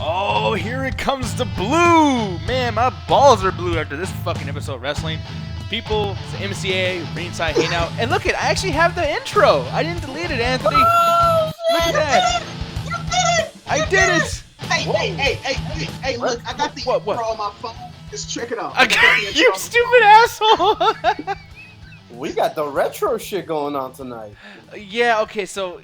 Oh, here it comes the blue! Man, my balls are blue after this fucking episode of wrestling. People, it's the MCA, Ringside, Hangout. And look it, I actually have the intro. I didn't delete it, Anthony. Oh, Look at that. You did it! I did it! Hey, look, I got the intro on my phone. Just check it out. You stupid asshole! We got the retro shit going on tonight. Yeah, okay, so...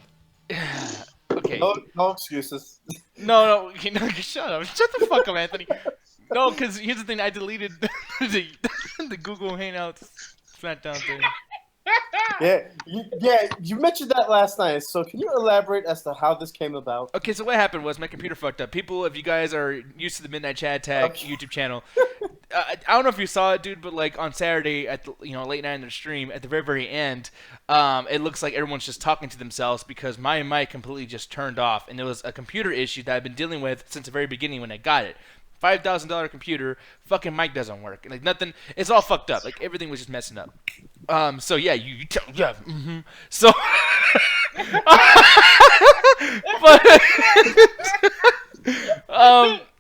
Okay. No excuses. No, okay, no, shut up. Shut the fuck up, Anthony. No, because here's the thing, I deleted the Google Hangouts SmackDown thing. You mentioned that last night, so can you elaborate as to how this came about? Okay, so what happened was my computer fucked up. People, if you guys are used to the Midnight Chat Tag YouTube channel, I don't know if you saw it, dude, but like on Saturday at the late night in the stream, at the very end, it looks like everyone's just talking to themselves because my mic completely just turned off, and there was a computer issue that I've been dealing with since the very beginning when I got it. $5,000 computer, fucking mic doesn't work. Like nothing, it's all fucked up. Like everything was just messing up. So yeah, So,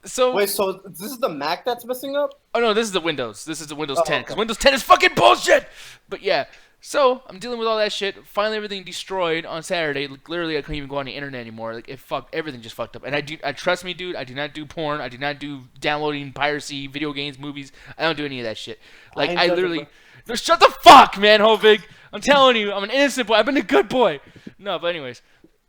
so wait, so this is the Mac that's messing up? Oh no, this is the Windows. This is the Windows 10 because Windows 10 is fucking bullshit. But yeah. So, I'm dealing with all that shit. Finally, everything destroyed on Saturday. Like, literally, I couldn't even go on the internet anymore. Like, everything just fucked up. And trust me, dude, I do not do porn. I do not do downloading piracy, video games, movies. I don't do any of that shit. Like, I literally... No, shut the fuck, man, Hovig. I'm telling you, I'm an innocent boy. I've been a good boy. No, but anyways.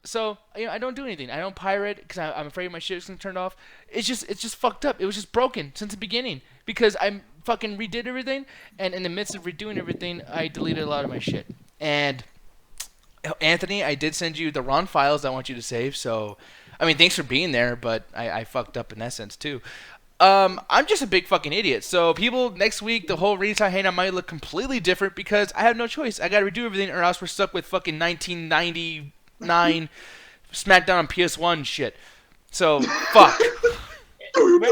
So, I don't do anything. I don't pirate because I'm afraid my shit's gonna turn off. It's just fucked up. It was just broken since the beginning because I'm fucking redid everything, and in the midst of redoing everything, I deleted a lot of my shit. And Anthony, I did send you the wrong files I want you to save. So, I mean, thanks for being there, but I fucked up in that sense too. I'm just a big fucking idiot. So people, next week, the whole Ringside Hangout might look completely different because I have no choice. I gotta redo everything, or else we're stuck with fucking 1999 SmackDown on PS1 shit. So, fuck. It will be a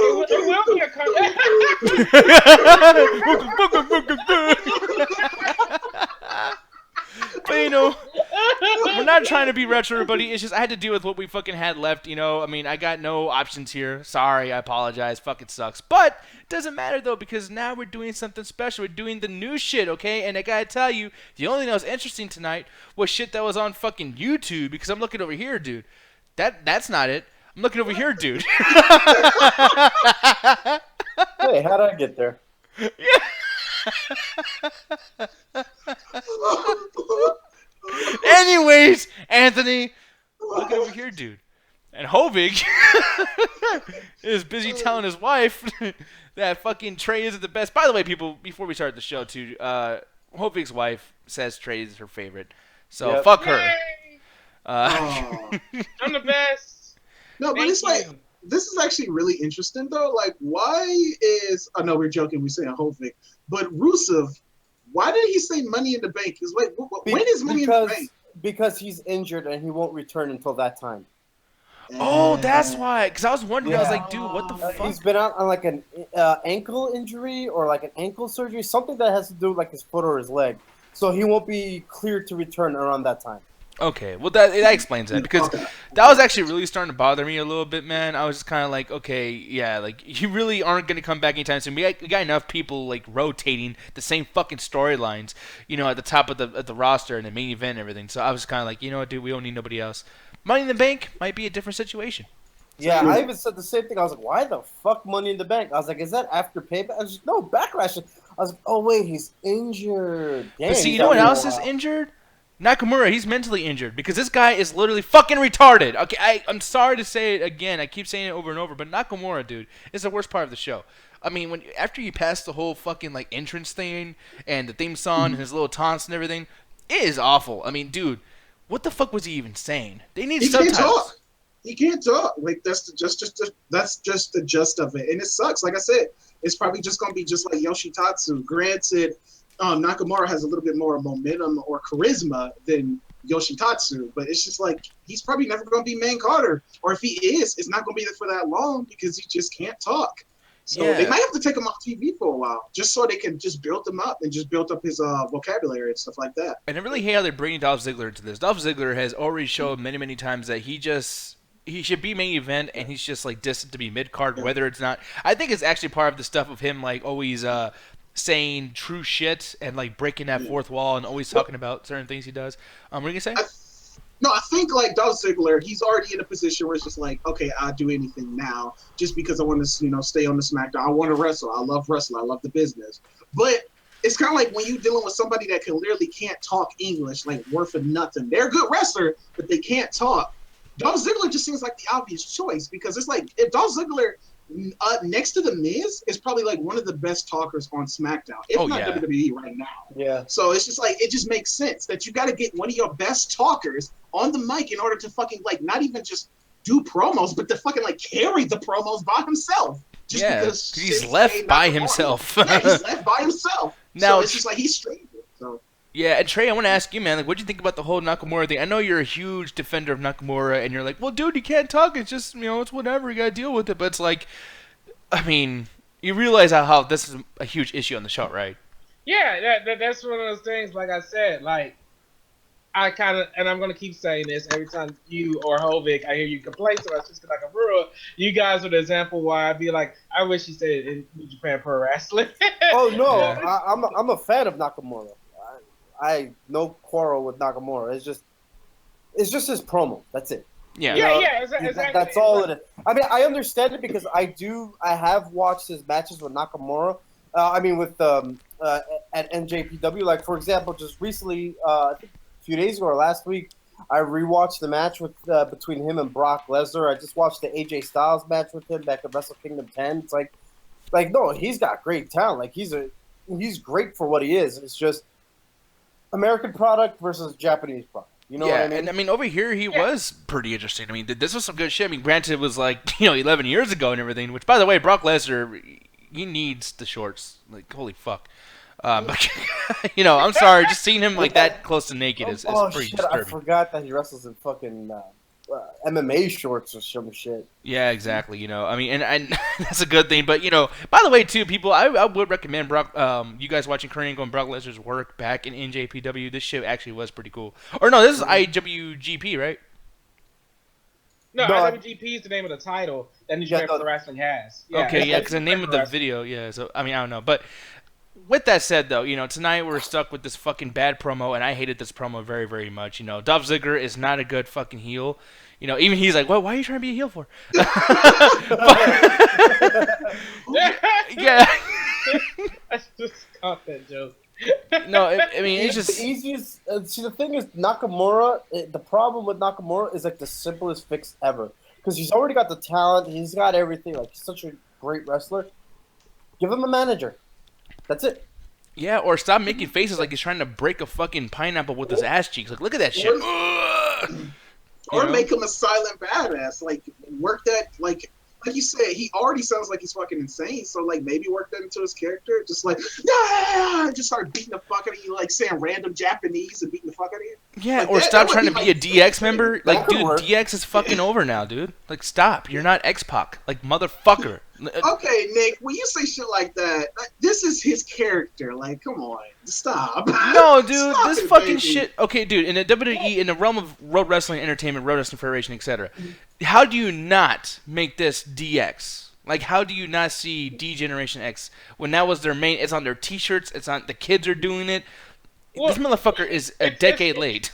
But we're not trying to be retro, everybody. It's just I had to deal with what we fucking had left. I mean, I got no options here. Sorry, I apologize. Fucking sucks. But it doesn't matter though because now we're doing something special. We're doing the new shit, okay? And I gotta tell you, the only thing that was interesting tonight was shit that was on fucking YouTube. Because I'm looking over here, dude. That's not it. I'm looking over here, dude. Wait, how did I get there? Anyways, Anthony, look over here, dude. And Hovig is busy telling his wife that fucking Trey isn't the best. By the way, people, before we start the show, too, Hovig's wife says Trey is her favorite. So, fuck her. I'm the best. No, but it's like, this is actually really interesting, though. Like, why is, I know we're joking, we're saying Hovig, but Rusev, why did he say Money in the Bank? Is like, when is Money in the Bank? Because he's injured and he won't return until that time. Oh, that's why. Because I was wondering, I was like, dude, what the fuck? He's been out on like an ankle injury or like an ankle surgery, something that has to do with like his foot or his leg. So he won't be cleared to return around that time. Okay, well that explains that because that was actually really starting to bother me a little bit, man. I was just kind of like, okay, yeah, like you really aren't gonna come back anytime soon. We got enough people like rotating the same fucking storylines, at the top of the roster and the main event and everything. So I was kind of like, you know what, dude, we don't need nobody else. Money in the Bank might be a different situation. Yeah, I even said the same thing. I was like, why the fuck Money in the Bank? I was like, is that after Payback? I was like, no, Backlash. I was like, oh wait, he's injured. Dang, but see, you know what else is injured? Nakamura, he's mentally injured because this guy is literally fucking retarded. Okay, I'm sorry to say it again. I keep saying it over and over, but Nakamura, dude, is the worst part of the show. I mean, after you pass the whole fucking like entrance thing and the theme song and his little taunts and everything, it is awful. I mean, dude, what the fuck was he even saying? They need subtitles. Can't talk. He can't talk. Like that's just the gist of it, and it sucks. Like I said, it's probably just gonna be just like Yoshitatsu. Granted. Nakamura has a little bit more momentum or charisma than Yoshitatsu, but it's just like he's probably never going to be main Carter, or if he is, it's not going to be there for that long because he just can't talk. So they might have to take him off TV for a while, just so they can just build him up and just build up his vocabulary and stuff like that. And I really hate how they're bringing Dolph Ziggler into this. Dolph Ziggler has already shown many, many times that he just he should be main event, and he's just like destined to be mid card. Whether it's not, I think it's actually part of the stuff of him like always saying true shit and like breaking that fourth wall and always talking about certain things he does. What are you gonna say? No, I think like Dolph Ziggler, he's already in a position where it's just like, okay, I'll do anything now just because I want to, stay on the SmackDown. I want to wrestle. I love wrestling. I love the business. But it's kind of like when you're dealing with somebody that can literally can't talk English, like worth of nothing. They're a good wrestler, but they can't talk. Dolph Ziggler just seems like the obvious choice because it's like if Dolph Ziggler next to The Miz is probably like one of the best talkers on SmackDown, if not WWE right now. Yeah. So it's just like it just makes sense that you got to get one of your best talkers on the mic in order to fucking like not even just do promos, but to fucking like carry the promos by himself. Just because he's left by himself. Yeah, he's left by himself. Now so it's just like he's straight. So. Yeah, and Trey, I want to ask you, man, like, what do you think about the whole Nakamura thing? I know you're a huge defender of Nakamura, and you're like, well, dude, you can't talk. It's just, it's whatever. You got to deal with it. But it's like, I mean, you realize how this is a huge issue on the show, right? Yeah, that's one of those things, like I said, like, I kind of, and I'm going to keep saying this every time you or Hovik, I hear you complain about Shinsuke Nakamura, you guys are the example why I'd be like, I wish he stayed in New Japan Pro Wrestling. Oh, no, yeah. I'm a fan of Nakamura. I no quarrel with Nakamura. It's just his promo. That's it. Yeah, exactly. That's all it is. I mean, I understand it because I have watched his matches with Nakamura. With at NJPW. Like for example, just recently, I think a few days ago or last week, I rewatched the match with between him and Brock Lesnar. I just watched the AJ Styles match with him back at Wrestle Kingdom 10. It's like no, he's got great talent. Like he's great for what he is. It's just American product versus Japanese product. You know what I mean? And I mean, over here, he was pretty interesting. I mean, this was some good shit. I mean, granted, it was like, 11 years ago and everything, which, by the way, Brock Lesnar, he needs the shorts. Like, holy fuck. But, I'm sorry, just seeing him like that close to naked is pretty disturbing. I forgot that he wrestles in fucking MMA shorts or some shit. Yeah, exactly. I mean, and that's a good thing. But by the way, too, people, I would recommend you guys watching Korean going Brock Lesnar's work back in NJPW. This shit actually was pretty cool. Or no, this is IWGP, right? No, IWGP is the name of the title that New Japan Pro Wrestling has. Yeah, okay, yeah, because the name of the video, yeah. So I mean, I don't know, but. With that said, though, tonight we're stuck with this fucking bad promo, and I hated this promo very, very much. Dolph Ziggler is not a good fucking heel. Even he's like, well, why are you trying to be a heel for? Yeah. I just caught that joke. No, I mean, it's just... The easiest... see, the thing is, Nakamura, the problem with Nakamura is, like, the simplest fix ever. Because he's already got the talent, he's got everything. Like, he's such a great wrestler. Give him a manager. That's it. Yeah, or stop making faces like he's trying to break a fucking pineapple with his ass cheeks. Like, look at that shit. Or make him a silent badass. Like, work that, like you said, he already sounds like he's fucking insane. So, like, maybe work that into his character. Just like, just start beating the fuck out of you, like saying random Japanese and beating the fuck out of you. Yeah, like or stop trying to be a DX member. Like, dude, DX is fucking over now, dude. Like, stop. You're not X-Pac. Like, motherfucker. Okay, Nick, when you say shit like that, this is his character. Like, come on. Stop. No, dude, Stop this it, fucking baby. shit. Okay, dude, in the WWE, in the realm of Road Wrestling Entertainment, Road Wrestling Federation, etc., how do you not make this DX? Like, how do you not see D Generation X when that was their main? It's on their T-shirts. It's on. The kids are doing it. Well, this motherfucker is a decade late.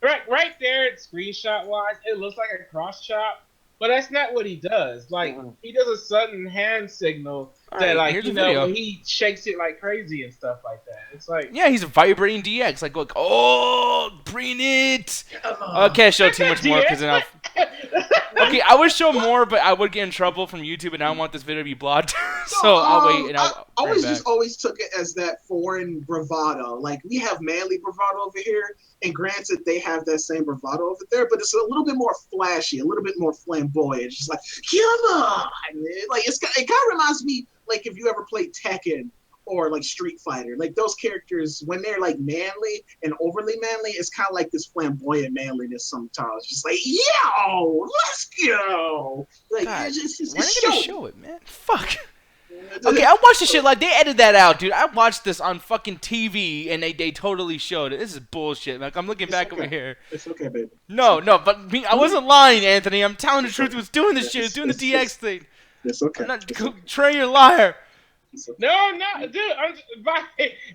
Right there, screenshot wise, it looks like a cross chop, but that's not what he does. Like he does a sudden hand signal that, like, he shakes it like crazy and stuff like that. It's like, yeah, he's a vibrating DX. Like, look, bring it. I can't show too much more because then I'll. Okay, I would show more, but I would get in trouble from YouTube, and I don't want this video to be blocked. So I'll wait. And I'll always took it as that foreign bravado. Like, we have manly bravado over here, and granted, they have that same bravado over there, but it's a little bit more flashy, a little bit more flamboyant. Just like, come on, man. Like, it kind of reminds me, like, if you ever played Tekken or like Street Fighter, like those characters, when they're like manly and overly manly, it's kind of like this flamboyant manliness sometimes. Just like, yo, let's go. Like, God, it's why are you gonna show it, man? Fuck. Okay, I watched the shit like they edited that out, dude. I watched this on fucking TV and they totally showed it. This is bullshit. Like I'm looking back over here. It's okay, baby. No, but I wasn't lying, Anthony. I'm telling the truth. He was doing this shit. He was doing the DX thing. It's okay. I'm not Trey, you're a liar. No, dude.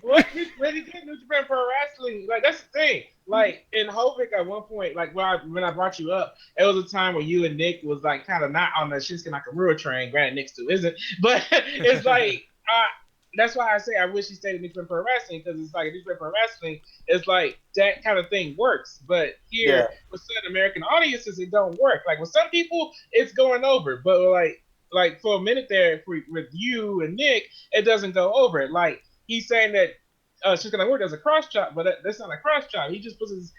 When he did New Japan Pro Wrestling, like that's the thing. Like in Hovik at one point, like when I brought you up, it was a time when you and Nick was like kind of not on the Shinsuke Nakamura train. Granted, Nick still isn't, but it's like that's why I say I wish he stayed in New Japan Pro Wrestling, because it's like New Japan Pro Wrestling, it's like that kind of thing works. But here with certain American audiences, it don't work. Like with some people, it's going over, but like for a minute there with you and Nick, it doesn't go over. Like he's saying that Shinsuke Nakamura does a cross chop, but that's not a cross chop. He just puts his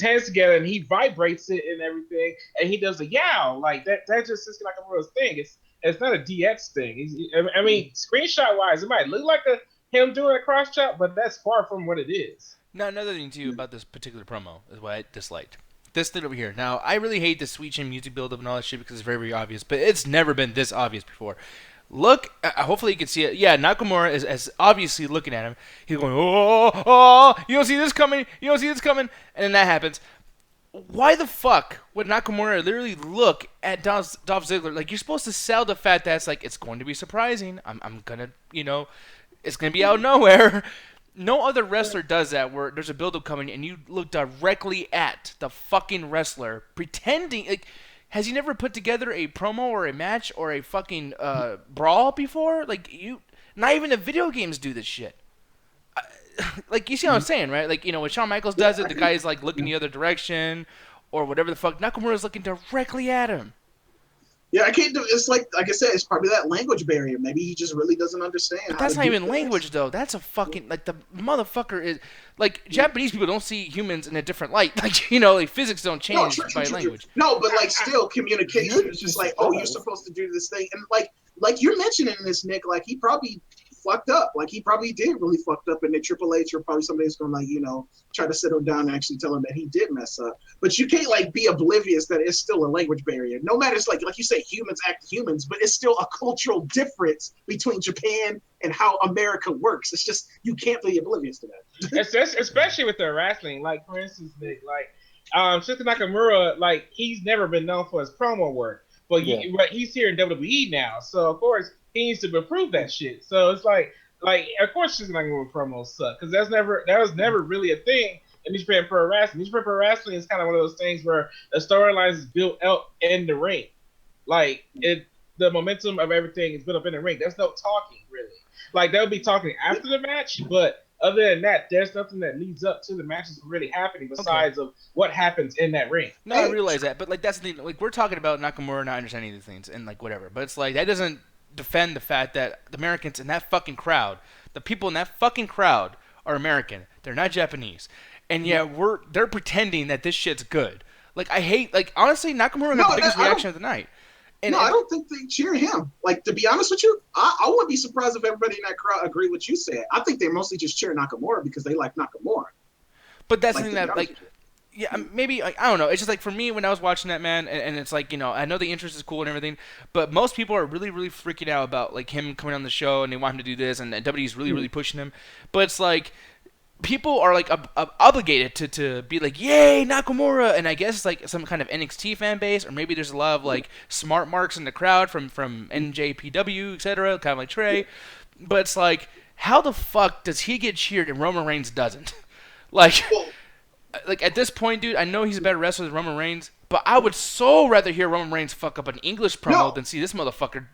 hands together and he vibrates it and everything, and he does a yow. Like that's just Shinsuke Nakamura's thing. It's not a DX thing. I mean, screenshot wise, it might look like him doing a cross chop, but that's far from what it is. Now, another thing too about this particular promo is what I disliked. This thing over here. Now, I really hate the Sweet Chin music build-up and all that shit because it's very, very obvious, but it's never been this obvious before. Look, hopefully you can see it. Yeah, Nakamura is obviously looking at him. He's going, oh, you don't see this coming, and then that happens. Why the fuck would Nakamura literally look at Dolph Ziggler? Like, you're supposed to sell the fact that it's like, it's going to be surprising. I'm gonna, it's gonna be out of nowhere. No other wrestler does that where there's a build-up coming and you look directly at the fucking wrestler pretending. Like, has he never put together a promo or a match or a fucking brawl before? Like, not even the video games do this shit. Like, you see what I'm saying, right? Like, when Shawn Michaels does it, the guy's like looking the other direction or whatever the fuck. Nakamura's looking directly at him. Yeah, I can't do it. It's like I said, it's probably that language barrier. Maybe he just really doesn't understand. But that's not even language, though. That's a fucking, like, the motherfucker is, like, Japanese people don't see humans in a different light. Like, like, physics don't change by language. No, but, like, still, communication is just like, oh, you're supposed to do this thing. And, like you're mentioning this, Nick, like, he probably fucked up. Like, he probably did really fucked up. And then Triple H or probably somebody's going to, like, try to sit him down and actually tell him that he did mess up. But you can't, like, be oblivious that it's still a language barrier. No matter, it's like you say, humans act humans, but it's still a cultural difference between Japan and how America works. It's just, you can't be oblivious to that. Especially with the wrestling. Like, for instance, Nick, like, Shinsuke Nakamura, like, he's never been known for his promo work. But he's here in WWE now, so of course he needs to improve that shit. So it's like of course Shinsuke Nakamura promos suck, because that was never really a thing in New Japan Pro Wrestling. New Japan Pro Wrestling is kind of one of those things where the storylines is built out in the ring, like the momentum of everything is built up in the ring. There's no talking really. Like they'll be talking after the match, but other than that, there's nothing that leads up to the matches really happening besides of what happens in that ring. No, I realize that, but like that's the thing. Like we're talking about Nakamura not understanding these things and like whatever, but it's like that doesn't defend the fact that the Americans in that fucking crowd, the people in that fucking crowd are American. They're not Japanese, and they're pretending that this shit's good. Like I hate, like honestly, Nakamura got the biggest reaction of the night. I don't think they cheer him. Like, to be honest with you, I wouldn't be surprised if everybody in that crowd agree with what you said. I think they mostly just cheer Nakamura because they like Nakamura. But that's the thing that, like, maybe, like, I don't know. It's just like, for me, when I was watching that, man, and it's like, I know the interest is cool and everything, but most people are really, really freaking out about, like, him coming on the show and they want him to do this, and WWE's really, really pushing him. But it's like, people are like obligated to be like, yay, Nakamura, and I guess it's like some kind of NXT fan base, or maybe there's a lot of like smart marks in the crowd from NJPW, etc., kind of like Trey. But it's like, how the fuck does he get cheered and Roman Reigns doesn't? Like at this point, dude, I know he's a better wrestler than Roman Reigns, but I would so rather hear Roman Reigns fuck up an English promo than see this motherfucker,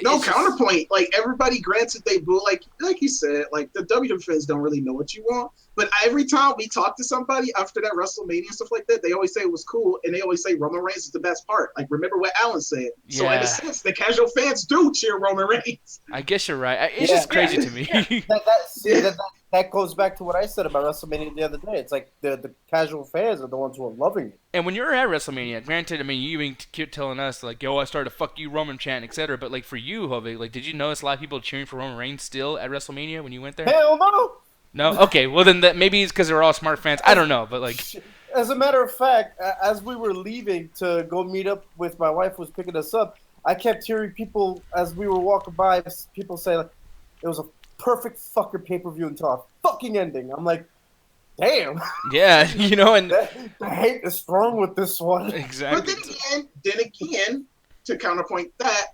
No, counterpoint. Like, everybody grants that they boo. Like you said, like, the WWE fans don't really know what you want. But every time we talk to somebody after that WrestleMania and stuff like that, they always say it was cool, and they always say Roman Reigns is the best part. Like, remember what Alan said. Yeah. So, in a sense, the casual fans do cheer Roman Reigns. I guess you're right. It's just crazy to me. That goes back to what I said about WrestleMania the other day. It's like the casual fans are the ones who are loving it. And when you're at WrestleMania, granted, I mean, you even keep telling us, like, yo, I started a fuck you Roman chant, etc. But, like, for you, Jose, like, did you notice a lot of people cheering for Roman Reigns still at WrestleMania when you went there? Hell no! No? Okay, well, then maybe it's because they're all smart fans. I don't know, but, like... As a matter of fact, as we were leaving to go meet up with my wife who was picking us up, I kept hearing people as we were walking by, people say like, it was a perfect fucking pay-per-view until a fucking ending. I'm like, damn. Yeah, you know, and the hate is strong with this one. exactly. But then again, to counterpoint that,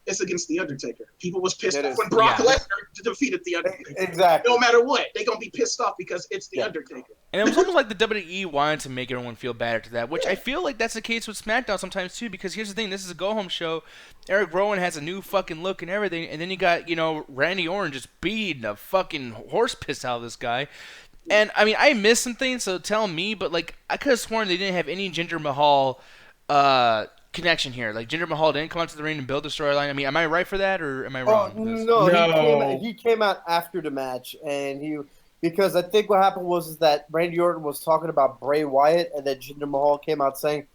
it's against The Undertaker. People was pissed off when Brock Lesnar defeated The Undertaker. Exactly. No matter what, they're going to be pissed off because it's The Undertaker. And it was almost like the WWE wanted to make everyone feel bad after that, which I feel like that's the case with SmackDown sometimes too, because here's the thing, this is a go-home show. Eric Rowan has a new fucking look and everything, and then you got, Randy Orton just beating a fucking horse piss out of this guy. And, I mean, I missed some things, so tell me, but, like, I could have sworn they didn't have any Jinder Mahal connection here. Like, Jinder Mahal didn't come out to the ring and build the storyline. I mean, am I right for that, or am I wrong? No. He came out after the match, and because I think what happened was that Randy Orton was talking about Bray Wyatt, and then Jinder Mahal came out saying,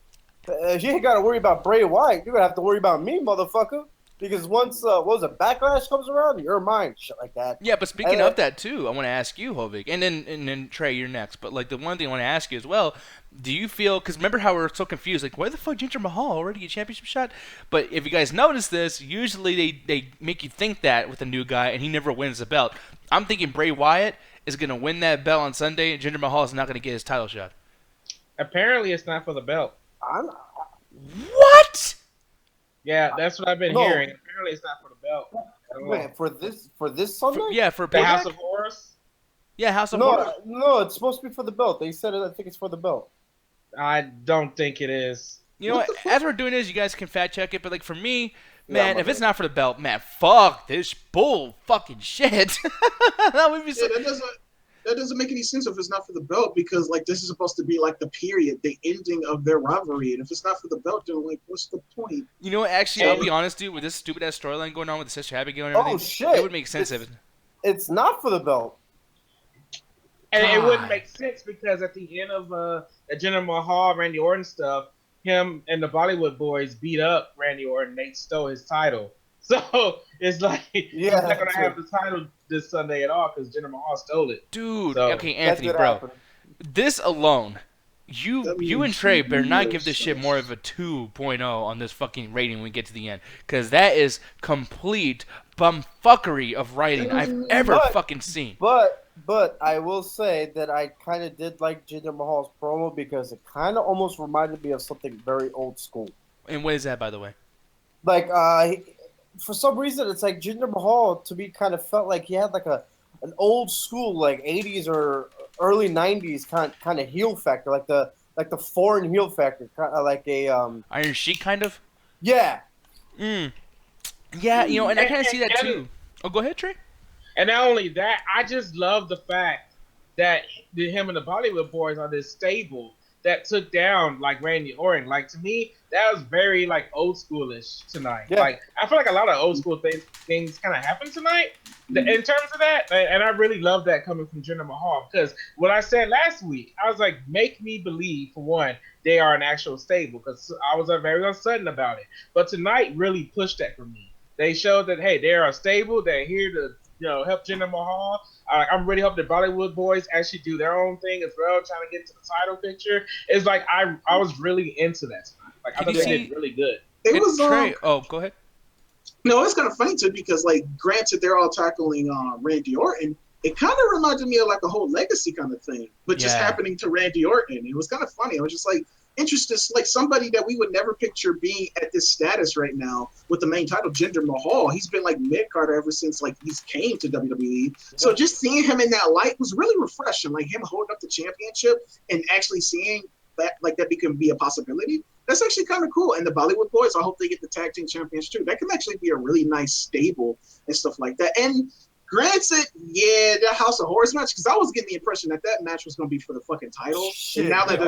you ain't got to worry about Bray Wyatt. You're going to have to worry about me, motherfucker. Because once Backlash comes around, you're mine, shit like that. Yeah, but speaking of that too, I want to ask you, Hovig, and then Trey, you're next. But like the one thing I want to ask you as well, do you feel? Because remember how we're so confused, like why the fuck Jinder Mahal already a championship shot? But if you guys notice this, usually they make you think that with a new guy, and he never wins the belt. I'm thinking Bray Wyatt is gonna win that belt on Sunday, and Jinder Mahal is not gonna get his title shot. Apparently, it's not for the belt. What? Yeah, that's what I've been hearing. Apparently, it's not for the belt. Wait, for this Sunday? For the House of Horrors. Yeah, House of Horrors. No, it's supposed to be for the belt. They said it. I think it's for the belt. I don't think it is. You know what? As we're doing this, you guys can fact check it. But like for me, man, if it's not for the belt, man, fuck this bull fucking shit. That would be so. That doesn't make any sense if it's not for the belt, because like this is supposed to be like the period, the ending of their rivalry, and if it's not for the belt, then like what's the point? You know what? Actually, I'll be honest, dude. With this stupid ass storyline going on with the Sister Abigail and everything, shit, it would make sense if it's not for the belt. And it wouldn't make sense because at the end of the Jinder Mahal, Randy Orton stuff, him and the Bollywood boys beat up Randy Orton. They stole his title. So it's like he's not going to have the title this Sunday at all because Jinder Mahal stole it. Dude, okay, Anthony, bro. This alone, you and Trey better not give this shit more of a 2.0 on this fucking rating when we get to the end. Because that is complete bumfuckery of writing I've ever fucking seen. But I will say that I kind of did like Jinder Mahal's promo because it kind of almost reminded me of something very old school. And what is that, by the way? Like, for some reason, it's like Jinder Mahal to me kind of felt like he had like an old school like 80s or early 90s kind of heel factor, like the foreign heel factor, kind of like a Iron Sheik kind of. Yeah. Yeah, and I kind of see that too. Oh, go ahead, Trey. And not only that, I just love the fact that him and the Bollywood boys are this stable that took down like Randy Orton. Like to me, that was very like old schoolish tonight. Yeah. Like I feel like a lot of old school things kind of happened tonight in terms of that, and I really love that coming from Jinder Mahal because what I said last week, I was like, make me believe for one they are an actual stable because I was very uncertain about it. But tonight really pushed that for me. They showed that hey, they are stable. They're here to help Jinder Mahal. I'm really hoping the Bollywood boys actually do their own thing as well, trying to get to the title picture. It's like I was really into that tonight. Like I thought they did really good. It was Trey. Oh, go ahead. No, it's kind of funny too because like granted they're all tackling Randy Orton. It kind of reminded me of like a whole legacy kind of thing, but just happening to Randy Orton. It was kind of funny. I was just like interested, like somebody that we would never picture being at this status right now with the main title, Jinder Mahal. He's been like mid-carder ever since like he's came to WWE. So just seeing him in that light was really refreshing. Like him holding up the championship and actually seeing that like that can be a possibility. That's actually kind of cool. And the Bollywood boys, I hope they get the tag team champions too. That can actually be a really nice stable and stuff like that. And granted, the House of Horrors match, because I was getting the impression that match was going to be for the fucking title. And now that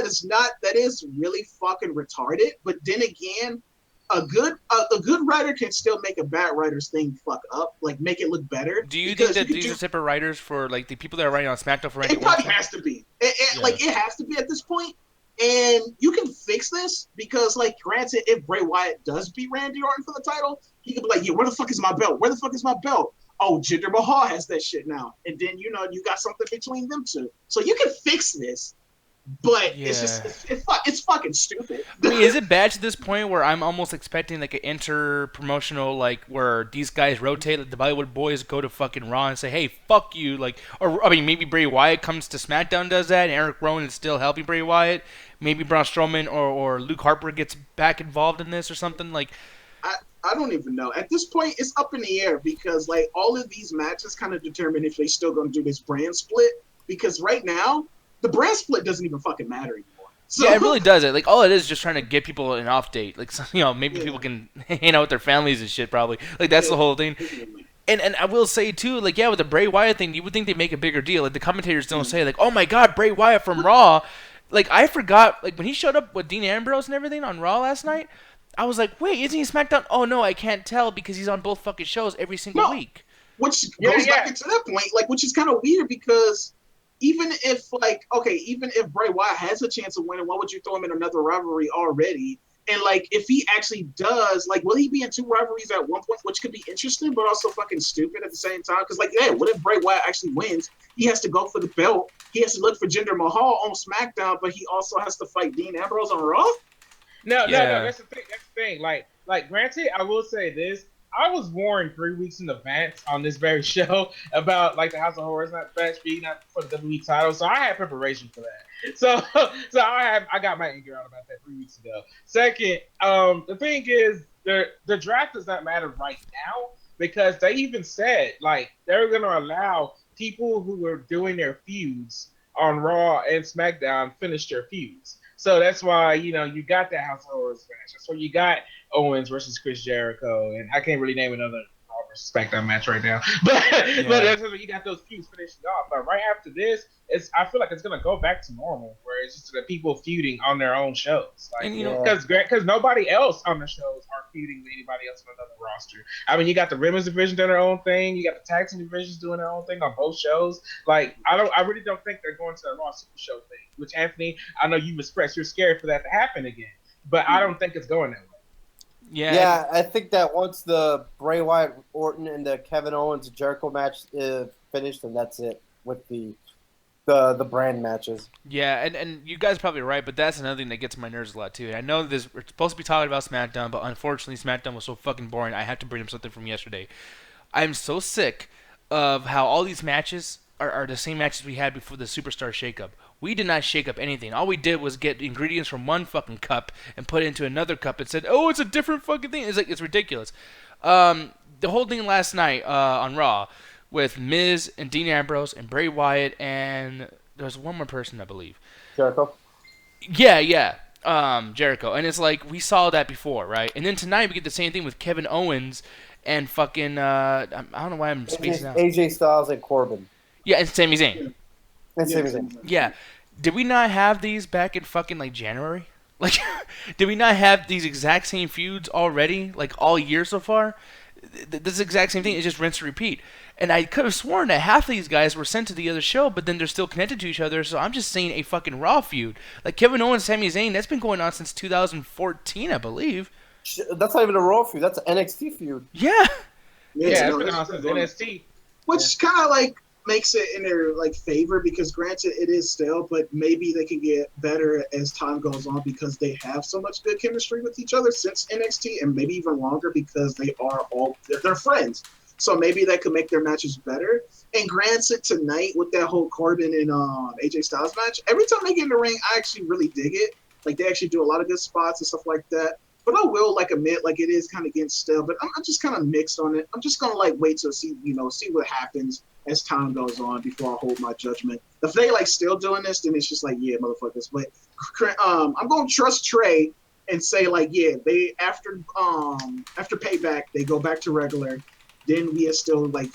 it's not, that is really fucking retarded. But then again, a good writer can still make a bad writer's thing fuck up, like make it look better. Do you think that these are separate writers for like the people that are writing on SmackDown for Randy Orton? It probably has to be. Like it has to be at this point. And you can fix this because, like, granted, if Bray Wyatt does beat Randy Orton for the title, he could be like, where the fuck is my belt? Where the fuck is my belt? Oh, Jinder Mahal has that shit now. And then, you got something between them two. So you can fix this. But Yeah. it's just it's fucking stupid. I mean, is it bad to this point where I'm almost expecting like an inter-promotional, like where these guys rotate, like the Bollywood boys go to fucking Raw and say, "Hey, fuck you," like, or I mean, maybe Bray Wyatt comes to SmackDown, does that, and Eric Rowan is still helping Bray Wyatt. Maybe Braun Strowman or Luke Harper gets back involved in this or something like. I don't even know. At this point, it's up in the air because like all of these matches kind of determine if they still going to do this brand split. Because right now, the brand split doesn't even fucking matter anymore. So, Yeah, it really does. It like all it is just trying to get people an off date. Like maybe people can hang out with their families and shit. Probably like that's the whole thing. And I will say too, like with the Bray Wyatt thing, you would think they'd make a bigger deal. Like the commentators don't say like, "Oh my God, Bray Wyatt from Raw." Like I forgot, like when he showed up with Dean Ambrose and everything on Raw last night, I was like, "Wait, isn't he SmackDown?" Oh no, I can't tell because he's on both fucking shows every single week. Which goes back into that point, like which is kind of weird because even if Bray Wyatt has a chance of winning, why would you throw him in another rivalry already? And like if he actually does, like will he be in two rivalries at one point, which could be interesting, but also fucking stupid at the same time? Because like, what if Bray Wyatt actually wins? He has to go for the belt. He has to look for Jinder Mahal on SmackDown, but he also has to fight Dean Ambrose on Raw. No, that's the thing. That's the thing. Like, granted, I will say this. I was warned 3 weeks in advance on this very show about like the House of Horrors match being not for the WWE title, so I had preparation for that. So I got my anger out about that 3 weeks ago. Second, the thing is the draft does not matter right now because they even said like they're going to allow people who were doing their feuds on Raw and SmackDown finish their feuds. So that's why, you got that House of Horrors match. That's why you got Owens versus Chris Jericho. And I can't really name another Raw versus SmackDown match right now. But that's why you got those feuds finishing off. But right after this, I feel like it's going to go back to normal, where it's just the people feuding on their own shows. Like, because nobody else on the shows are feuding with anybody else on another roster. I mean, you got the women's division doing their own thing. You got the tag team divisions doing their own thing on both shows. Like, I really don't think they're going to the Raw Super Show thing. Which, Anthony, I know you've expressed you're scared for that to happen again, but I don't think it's going that way. Yeah, I think that once the Bray Wyatt Orton and the Kevin Owens Jericho match is finished, then that's it with the brand matches. Yeah, and you guys are probably right, but that's another thing that gets on my nerves a lot too. I know we're supposed to be talking about SmackDown, but unfortunately SmackDown was so fucking boring. I have to bring up something from yesterday. I'm so sick of how all these matches are the same matches we had before the Superstar shakeup. We did not shake up anything. All we did was get ingredients from one fucking cup and put it into another cup and said, "Oh, it's a different fucking thing." It's ridiculous. The whole thing last night on Raw with Miz and Dean Ambrose and Bray Wyatt and there's one more person I believe. Jericho. Yeah. Jericho. And it's like we saw that before, right? And then tonight we get the same thing with Kevin Owens and fucking I don't know why I'm spacing out. AJ Styles and Corbin. Yeah, and Sami Zayn. And Sami Zayn. Yeah. Did we not have these back in fucking like January? Like, did we not have these exact same feuds already, like all year so far? This exact same thing is just rinse and repeat. And I could have sworn that half of these guys were sent to the other show, but then they're still connected to each other. So I'm just saying a fucking Raw feud. Like Kevin Owens, Sami Zayn, that's been going on since 2014, I believe. That's not even a Raw feud. That's an NXT feud. Yeah. Yeah, it's been on since NXT. Which kind of like makes it in their like favor because granted it is stale, but maybe they can get better as time goes on because they have so much good chemistry with each other since NXT and maybe even longer because they're friends. So maybe that could make their matches better. And granted tonight with that whole Corbin and AJ Styles match, every time they get in the ring, I actually really dig it. Like they actually do a lot of good spots and stuff like that. But I will like admit like it is kind of getting stale. But I'm just kind of mixed on it. I'm just gonna like wait to see what happens as time goes on before I hold my judgment. If they like still doing this, then it's just like yeah, motherfuckers. But I'm gonna trust Trey and say like yeah, they after Payback they go back to regular. Then we are still like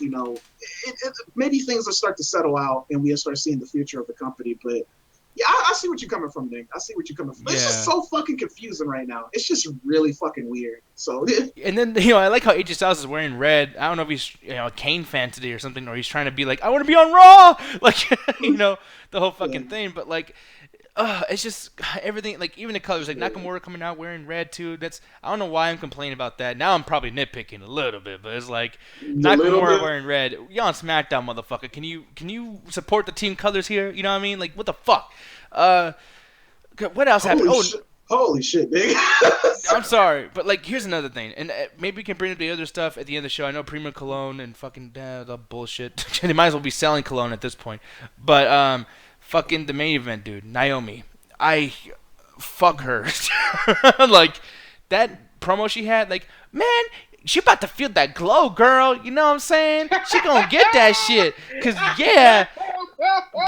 maybe things will start to settle out and we'll start seeing the future of the company. But yeah, I see what you're coming from, Nick. I see what you're coming from. Yeah. It's just so fucking confusing right now. It's just really fucking weird. So and then I like how AJ Styles is wearing red. I don't know if he's a Kane fan today or something, or he's trying to be like I want to be on Raw, like the whole fucking thing. But like it's just everything. Like even the colors, like Nakamura coming out wearing red too. I don't know why I'm complaining about that. Now I'm probably nitpicking a little bit, but it's like Nakamura wearing red. You're on SmackDown, motherfucker. Can you support the team colors here? You know what I mean? Like what the fuck? What else happened? Holy shit, nigga. I'm sorry, but like here's another thing, and maybe we can bring up the other stuff at the end of the show. I know Prima Cologne and fucking the bullshit. They might as well be selling cologne at this point, but fucking the main event, dude, Naomi. Fuck her. Like, that promo she had, like, man, she about to feel that glow, girl. You know what I'm saying? She gonna get that shit. Cause, yeah,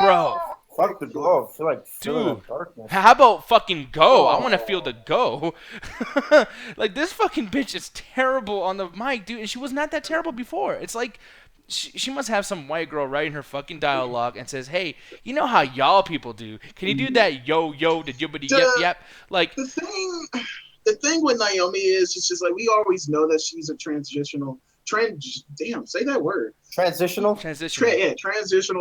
bro. Fuck the glow. I feel like dude, darkness. How about fucking go? I want to feel the go. Like, this fucking bitch is terrible on the mic, dude. And she was not that terrible before. It's like... She must have some white girl writing her fucking dialogue and says, "Hey, you know how y'all people do? Can you do that yo the yibbity yep?" Like the thing with Naomi is it's just like we always know that she's a transitional damn, say that word. Transitional. Transitional.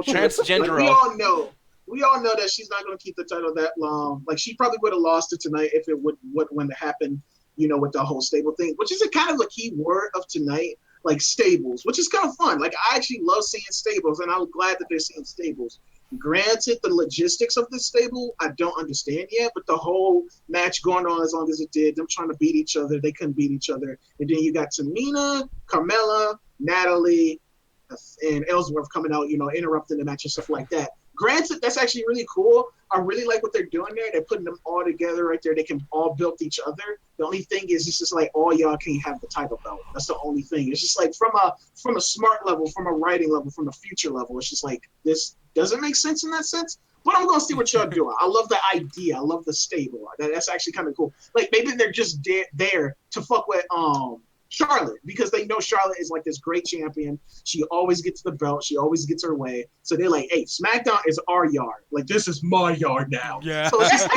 Transgender. Like, we all know that she's not going to keep the title that long. Like she probably would have lost it tonight if it would when it happened, you know, with the whole stable thing, which is a kind of a key word of tonight. Like stables, which is kind of fun. Like I actually love seeing stables, and I'm glad that they're seeing stables. Granted, the logistics of this stable I don't understand yet, but the whole match going on as long as it did, them trying to beat each other, they couldn't beat each other, and then you got Tamina, Carmella, Natalie, and Ellsworth coming out, you know, interrupting the match and stuff like that. Granted, that's actually really cool. I really like what they're doing there. They're putting them all together right there. They can all build each other. The only thing is, it's just like all y'all can't have the title belt. That's the only thing. It's just like from a smart level, from a writing level, from a future level. It's just like this doesn't make sense in that sense. But I'm gonna see what y'all doing. I love the idea. I love the stable. That's actually kind of cool. Like maybe they're just there to fuck with Charlotte, because they know Charlotte is like this great champion. She always gets the belt. She always gets her way. So they're like, hey, SmackDown is our yard. Like, this is my yard now. Yeah. So it's just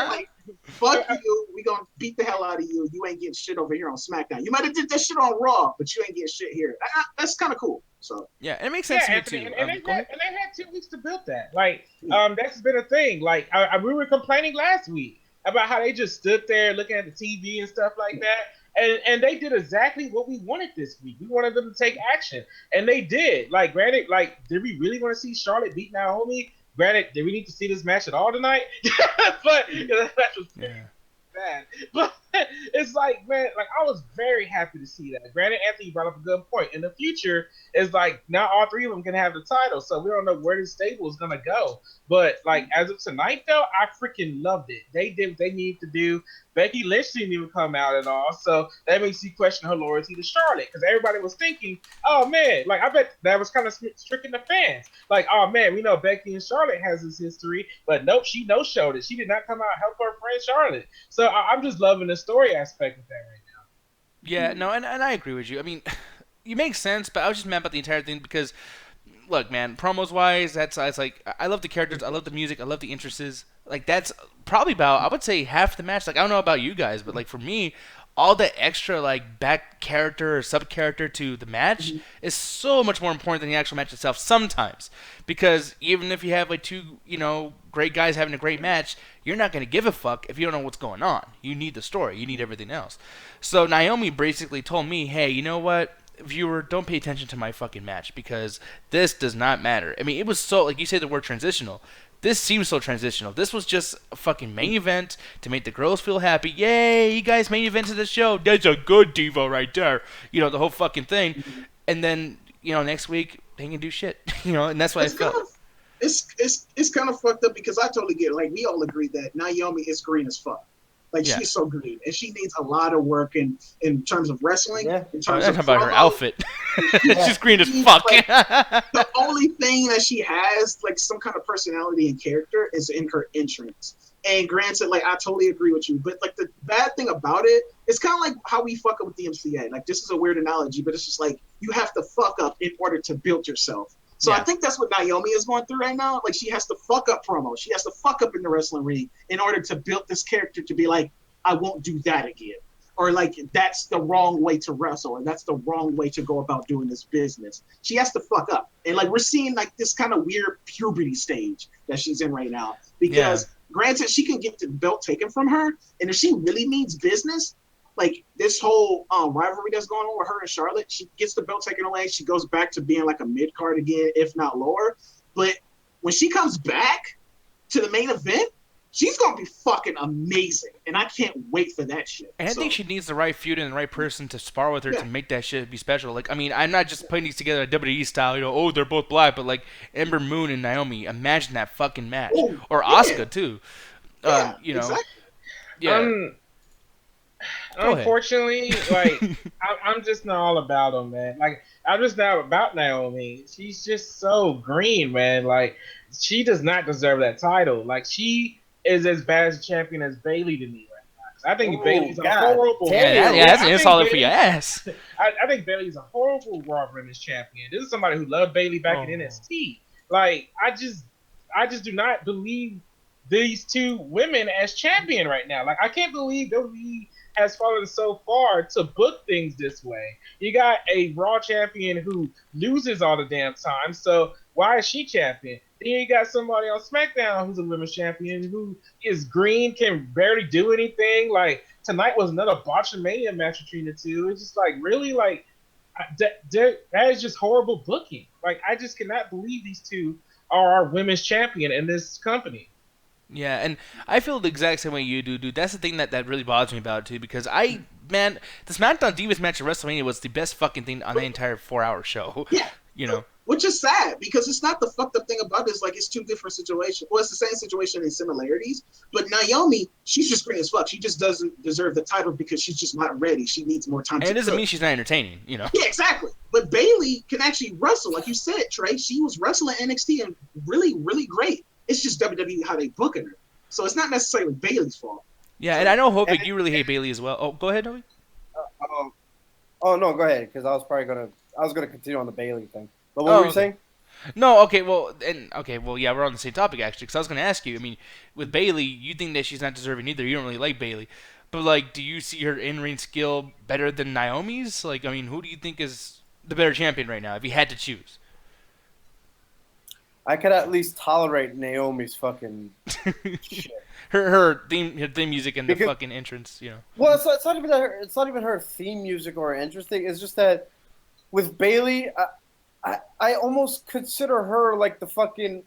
like, fuck you. We gonna beat the hell out of you. You ain't getting shit over here on SmackDown. You might have did that shit on Raw, but you ain't getting shit here. That's kind of cool. So yeah, and it makes sense to me too. And they had 2 weeks to build that. Like, that's been a thing. Like, we were complaining last week about how they just stood there looking at the TV and stuff like that. And they did exactly what we wanted this week. We wanted them to take action. And they did. Like, granted, like, did we really want to see Charlotte beat Naomi? Granted, did we need to see this match at all tonight? But that match was bad. But it's like, man, like I was very happy to see that. Granted, Anthony brought up a good point. In the future, it's like now all three of them can have the title, so we don't know where this stable is gonna go. But like as of tonight, though, I freaking loved it. They did what they needed to do. Becky Lynch didn't even come out at all, so that makes you question her loyalty to Charlotte, because everybody was thinking, oh man, like I bet that was kind of stricken the fans. Like, oh man, we know Becky and Charlotte has this history, but nope, she no-showed it. She did not come out and help her friend Charlotte. So I'm just loving the story aspect of that right now. Yeah, no, and I agree with you. I mean, you make sense, but I was just mad about the entire thing because, look, man, promos wise, it's like I love the characters, I love the music, I love the entrances. Like that's probably about, I would say, half the match. Like I don't know about you guys, but like for me, all the extra like back character or sub character to the match is so much more important than the actual match itself sometimes. Because even if you have like two, great guys having a great match, you're not going to give a fuck if you don't know what's going on. You need the story. You need everything else. So Naomi basically told me, hey, you know what? Viewer, don't pay attention to my fucking match because this does not matter. I mean, it was so, like you say the word transitional. This seems so transitional. This was just a fucking main event to make the girls feel happy. Yay, you guys main evented the show. That's a good diva right there. The whole fucking thing. And then, next week, they can do shit. And that's why I felt. It's kind of fucked up because I totally get it. Like, we all agree that Naomi is green as fuck. Like, yeah. She's so green. And she needs a lot of work in terms of wrestling. Yeah. In terms of about her outfit. Yeah. She's green as fuck. Like, the only thing that she has, like, some kind of personality and character is in her entrance. And granted, like, I totally agree with you. But, like, the bad thing about it, it's kind of like how we fuck up with the MCA. Like, this is a weird analogy, but it's just like you have to fuck up in order to build yourself. So I think that's what Naomi is going through right now. Like, she has to fuck up promo. She has to fuck up in the wrestling ring in order to build this character to be like, I won't do that again. or like that's the wrong way to wrestle, or that's the wrong way to go about doing this business. She has to fuck up, and like we're seeing like this kind of weird puberty stage that she's in right now. Because granted, she can get the belt taken from her, and if she really means business, like this whole rivalry that's going on with her and Charlotte, she gets the belt taken away. She goes back to being like a mid card again, if not lower. But when she comes back to the main event, she's gonna be fucking amazing, and I can't wait for that shit. And I think she needs the right feud and the right person to spar with her to make that shit be special. Like, I mean, I'm not just putting these together WWE style, you know, oh, they're both black, but like Ember Moon and Naomi, imagine that fucking match. Ooh, or Asuka too. You know. Exactly. Yeah. Unfortunately, like I'm just not all about them, man. Like I'm just not about Naomi. She's just so green, man. Like she does not deserve that title. Like she is as bad as a champion as Bayley to me right now. I think Bayley's a horrible. That's an insult for your ass. I think Bayley's a horrible Raw Women's champion. This is somebody who loved Bayley back in NXT. Like I just do not believe these two women as champion right now. Like I can't believe WWE has fallen so far to book things this way. You got a Raw champion who loses all the damn time, so why is she champion? Then you got somebody on SmackDown who's a women's champion who is green, can barely do anything. Like tonight was another botchamania match between the two. It's just like really like that is just horrible booking. Like I just cannot believe these two are our women's champion in this company. Yeah, and I feel the exact same way you do, dude. That's the thing that really bothers me about it, too, because the SmackDown Divas match at WrestleMania was the best fucking thing on the entire 4-hour show. Yeah. You know? Which is sad, because it's not the fucked up thing about it. It's like it's two different situations. Well, it's the same situation in similarities, but Naomi, she's just green as fuck. She just doesn't deserve the title because she's just not ready. She needs more time. And it doesn't mean she's not entertaining, you know? Yeah, exactly. But Bayley can actually wrestle. Like you said, Trey, she was wrestling NXT and really, really great. It's just WWE how they booking her. So it's not necessarily Bayley's fault. Yeah, and I know, Hovik, you really hate Bayley as well. Oh, go ahead, Hovik. Oh no, go ahead, because I was gonna continue on the Bayley thing. But what were you saying? No, okay, well, yeah, we're on the same topic actually. Because I was gonna ask you. I mean, with Bayley, you think that she's not deserving either. You don't really like Bayley, but like, do you see her in-ring skill better than Naomi's? Like, I mean, who do you think is the better champion right now if you had to choose? I could at least tolerate Naomi's fucking shit. Her theme music and the fucking entrance, you know. Well, it's not even her theme music or entrance thing. It's just that with Bayley, I almost consider her like the fucking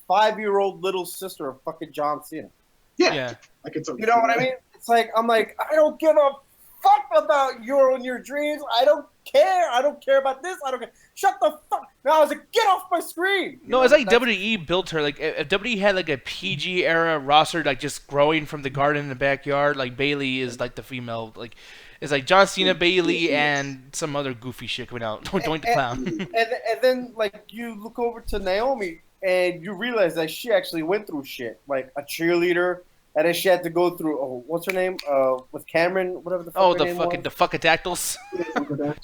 5-year-old little sister of fucking John Cena. Yeah. I can tell you know what I mean? It's like I'm like, I don't give a fuck about your dreams. I don't care. I don't care about this. I don't care. Shut the fuck. Now I was like, get off my screen. No, it's like WWE built her. Like if WWE had like a PG era roster, like just growing from the garden in the backyard, like Bayley is like the female. Like it's like John Cena, Bayley, and some other goofy shit coming out. Doink the Clown. And then like you look over to Naomi and you realize that she actually went through shit, like a cheerleader. And then she had to go through, what's her name? With Cameron, whatever the fuck her name was. The fuckadactyls.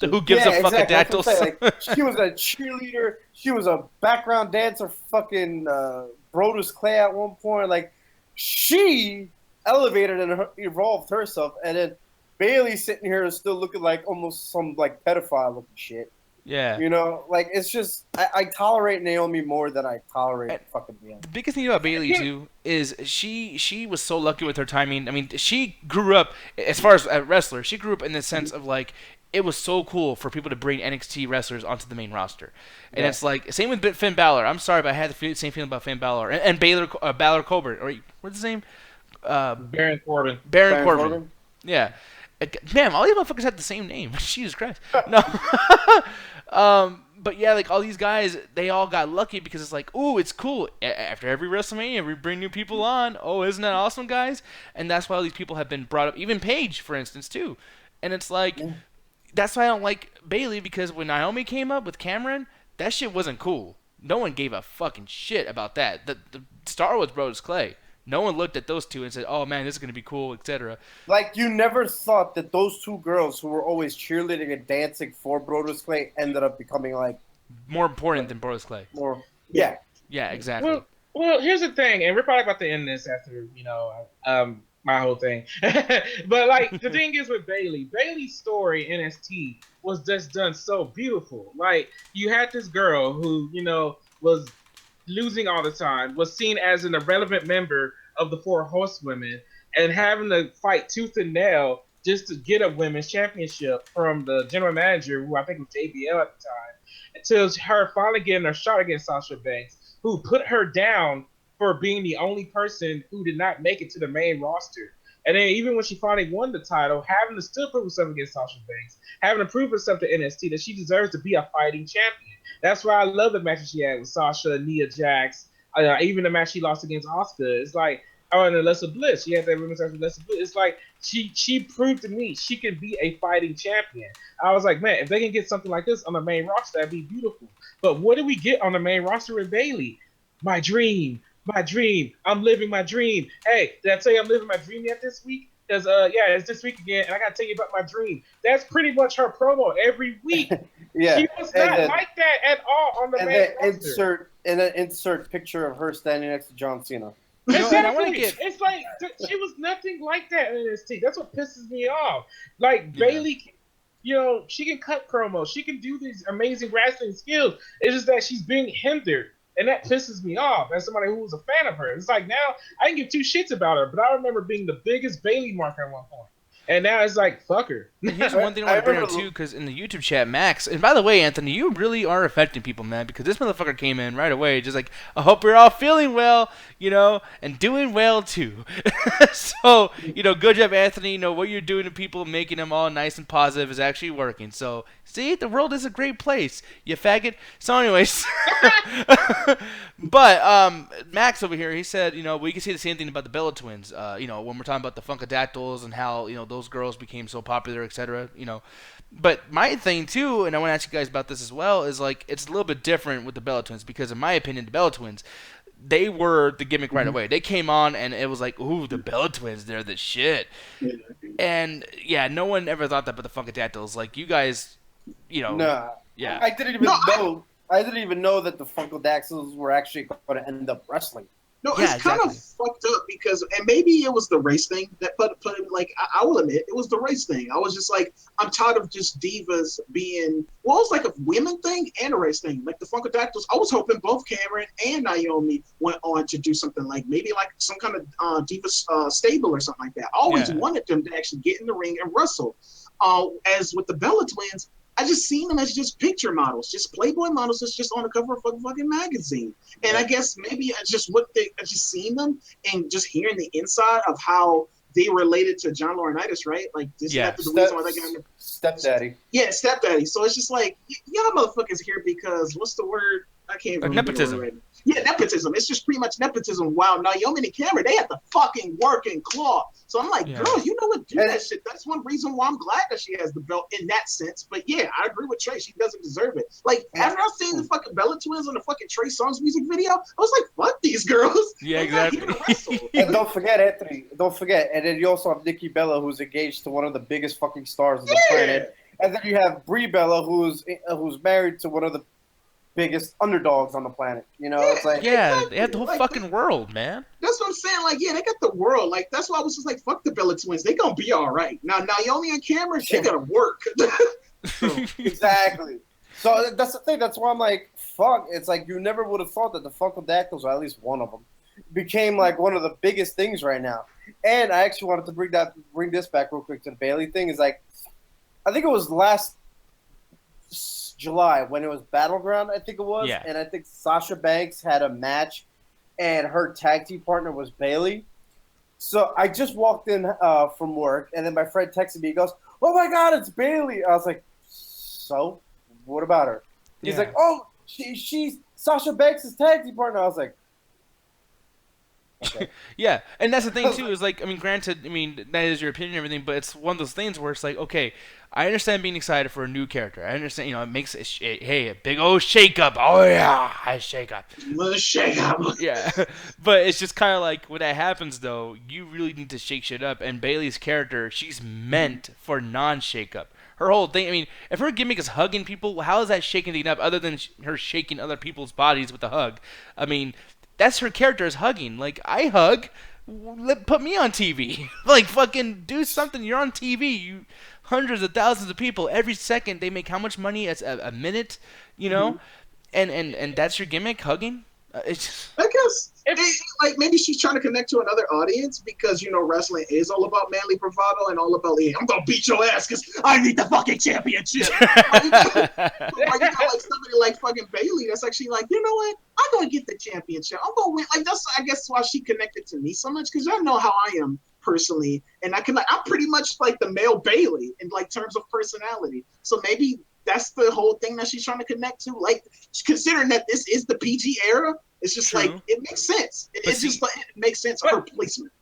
Who gives a fuckadactyls? Like, she was a cheerleader. She was a background dancer, fucking Brodus Clay at one point. Like, she elevated and evolved herself. And then Bayley sitting here is still looking like almost some, like, pedophile looking shit. Yeah. You know, like, it's just, I tolerate Naomi more than I tolerate fucking Bayley. The biggest thing about Bayley, too, is she was so lucky with her timing. I mean, she grew up, as far as a wrestler, she grew up in the sense of, like, it was so cool for people to bring NXT wrestlers onto the main roster. And it's like, same with Finn Balor. I'm sorry, but I had the same feeling about Finn Balor. And Balor Coburn. Or, what's his name? Baron Corbin. Baron Corbin. Yeah. Damn, all these motherfuckers had the same name. Jesus Christ. No. But yeah, like all these guys, they all got lucky because it's like, ooh, it's cool. After every WrestleMania, we bring new people on. Oh, isn't that awesome, guys? And that's why all these people have been brought up. Even Paige, for instance, too. And it's like, that's why I don't like Bayley, because when Naomi came up with Cameron, that shit wasn't cool. No one gave a fucking shit about that. The star was Brodus Clay. No one looked at those two and said, oh, man, this is going to be cool, etc. Like, you never thought that those two girls who were always cheerleading and dancing for Brodus Clay ended up becoming, like... more important than Brodus Clay. More, yeah. Yeah, exactly. Well, here's the thing, and we're probably about to end this after, you know, my whole thing. But like the thing is with Bailey's story in NXT was just done so beautiful. Like you had this girl who was losing all the time, was seen as an irrelevant member of the Four Horsewomen, and having to fight tooth and nail just to get a women's championship from the general manager, who I think was JBL at the time, until her finally getting her shot against Sasha Banks, who put her down for being the only person who did not make it to the main roster. And then even when she finally won the title, having to still prove herself against Sasha Banks, having to prove herself to NXT that she deserves to be a fighting champion. That's why I love the matches she had with Sasha, Nia Jax, even the match she lost against Asuka. It's like, and Alexa Bliss. She had that women's match with Alexa Bliss. It's like she proved to me she can be a fighting champion. I was like, man, if they can get something like this on the main roster, that'd be beautiful. But what do we get on the main roster with Bayley? My dream. I'm living my dream. Hey, did I tell you I'm living my dream yet this week? Because it's this week again, and I gotta tell you about my dream. That's pretty much her promo every week. Yeah, she was not like that at all on the main roster. Insert picture of her standing next to John Cena. Exactly. It's like she was nothing like that in NXT. That's what pisses me off. Like Bayley, she can cut promos. She can do these amazing wrestling skills. It's just that she's being hindered. And that pisses me off as somebody who was a fan of her. It's like now I can give two shits about her, but I remember being the biggest Bayley marker at one point. And now it's like, fuck her. Here's one thing I want to bring up too, because in the YouTube chat, Max, and by the way, Anthony, you really are affecting people, man, because this motherfucker came in right away, just like, I hope you're all feeling well, and doing well too. So, good job, Anthony. What you're doing to people, making them all nice and positive is actually working. So, see, the world is a great place, you faggot. So, anyways, but Max over here, he said, we can see the same thing about the Bella Twins. When we're talking about the Funkadactyls and how those girls became so popular, etc. But my thing too, and I want to ask you guys about this as well, is like it's a little bit different with the Bella Twins because, in my opinion, the Bella Twins, they were the gimmick right away. They came on and it was like, ooh, the Bella Twins, they're the shit. And yeah, no one ever thought that, but the Funkadactyls, like you guys, Nah, yeah, I didn't even know. I didn't even know that the Funkadactyls were actually going to end up wrestling. No, it's kind of fucked up because, and maybe it was the race thing that put it, like, I will admit, it was the race thing. I was just like, I'm tired of just divas being, well, it was like a women thing and a race thing. Like the Funkadactyls, I was hoping both Cameron and Naomi went on to do something like, maybe like some kind of diva stable or something like that. I always wanted them to actually get in the ring and wrestle. As with the Bella Twins, I just seen them as just picture models, just Playboy models that's just on the cover of a fucking magazine. And I guess maybe I just seen them and just hearing the inside of how they related to John Laurinaitis, right? Like this is the reason why they got stepdaddy. Yeah, stepdaddy. So it's just like y'all motherfuckers here because what's the word? I can't remember. Nepotism. Yeah, nepotism. It's just pretty much nepotism. Wow, Naomi and Cameron, they had to fucking work and claw. So I'm like, girl, you know what? Do that shit. That's one reason why I'm glad that she has the belt in that sense. But yeah, I agree with Trey. She doesn't deserve it. Like, after I seen the fucking Bella Twins on the fucking Trey Songz music video, I was like, fuck these girls. Yeah, exactly. And don't forget, Anthony. Don't forget. And then you also have Nikki Bella, who's engaged to one of the biggest fucking stars on the planet. And then you have Brie Bella, who's married to one of the biggest underdogs on the planet. It's like they have the whole fucking world, man. That's what I'm saying. Like, they got the world. Like, that's why I was just like, fuck the Bella Twins. They gonna be all right. Now, Naomi and Cameron, they gotta work. Exactly. So that's the thing. That's why I'm like, fuck. It's like you never would have thought that the Funkadactyls, or at least one of them, became like one of the biggest things right now. And I actually wanted to bring this back real quick to the Bayley thing. Is like, I think it was last July when it was Battleground, I think it was, and I think Sasha Banks had a match, and her tag team partner was Bayley. So I just walked in from work, and then my friend texted me. He goes, "Oh my God, it's Bayley!" I was like, "So, what about her?" He's like, "Oh, she's Sasha Banks' tag team partner." I was like, okay. Yeah, and that's the thing too. Is like, I mean, granted, that is your opinion and everything, but it's one of those things where it's like, okay, I understand being excited for a new character. I understand, it makes a big old shake up. Oh yeah, I shake up. Little shake up. Yeah, but it's just kind of like when that happens though, you really need to shake shit up. And Bayley's character, she's meant for non-shake up. Her whole thing, if her gimmick is hugging people, how is that shaking things up other than her shaking other people's bodies with a hug? That's her character, is hugging. Like, I hug. put me on TV. Like, fucking do something. You're on TV. You hundreds of thousands of people every second. They make how much money as a minute, you know? And that's your gimmick, hugging. It's just... I guess like maybe she's trying to connect to another audience because wrestling is all about manly bravado and all about I'm gonna beat your ass because I need the fucking championship. Like, you got like somebody like fucking Bailey that's actually like, you know what? I'm gonna get the championship. I'm gonna win. Like that's I guess why she connected to me so much because y'all know how I am personally, and I'm pretty much like the male Bailey in like terms of personality. So maybe that's the whole thing that she's trying to connect to. Like, considering that this is the PG era, it's just like it makes sense. It makes sense her placement.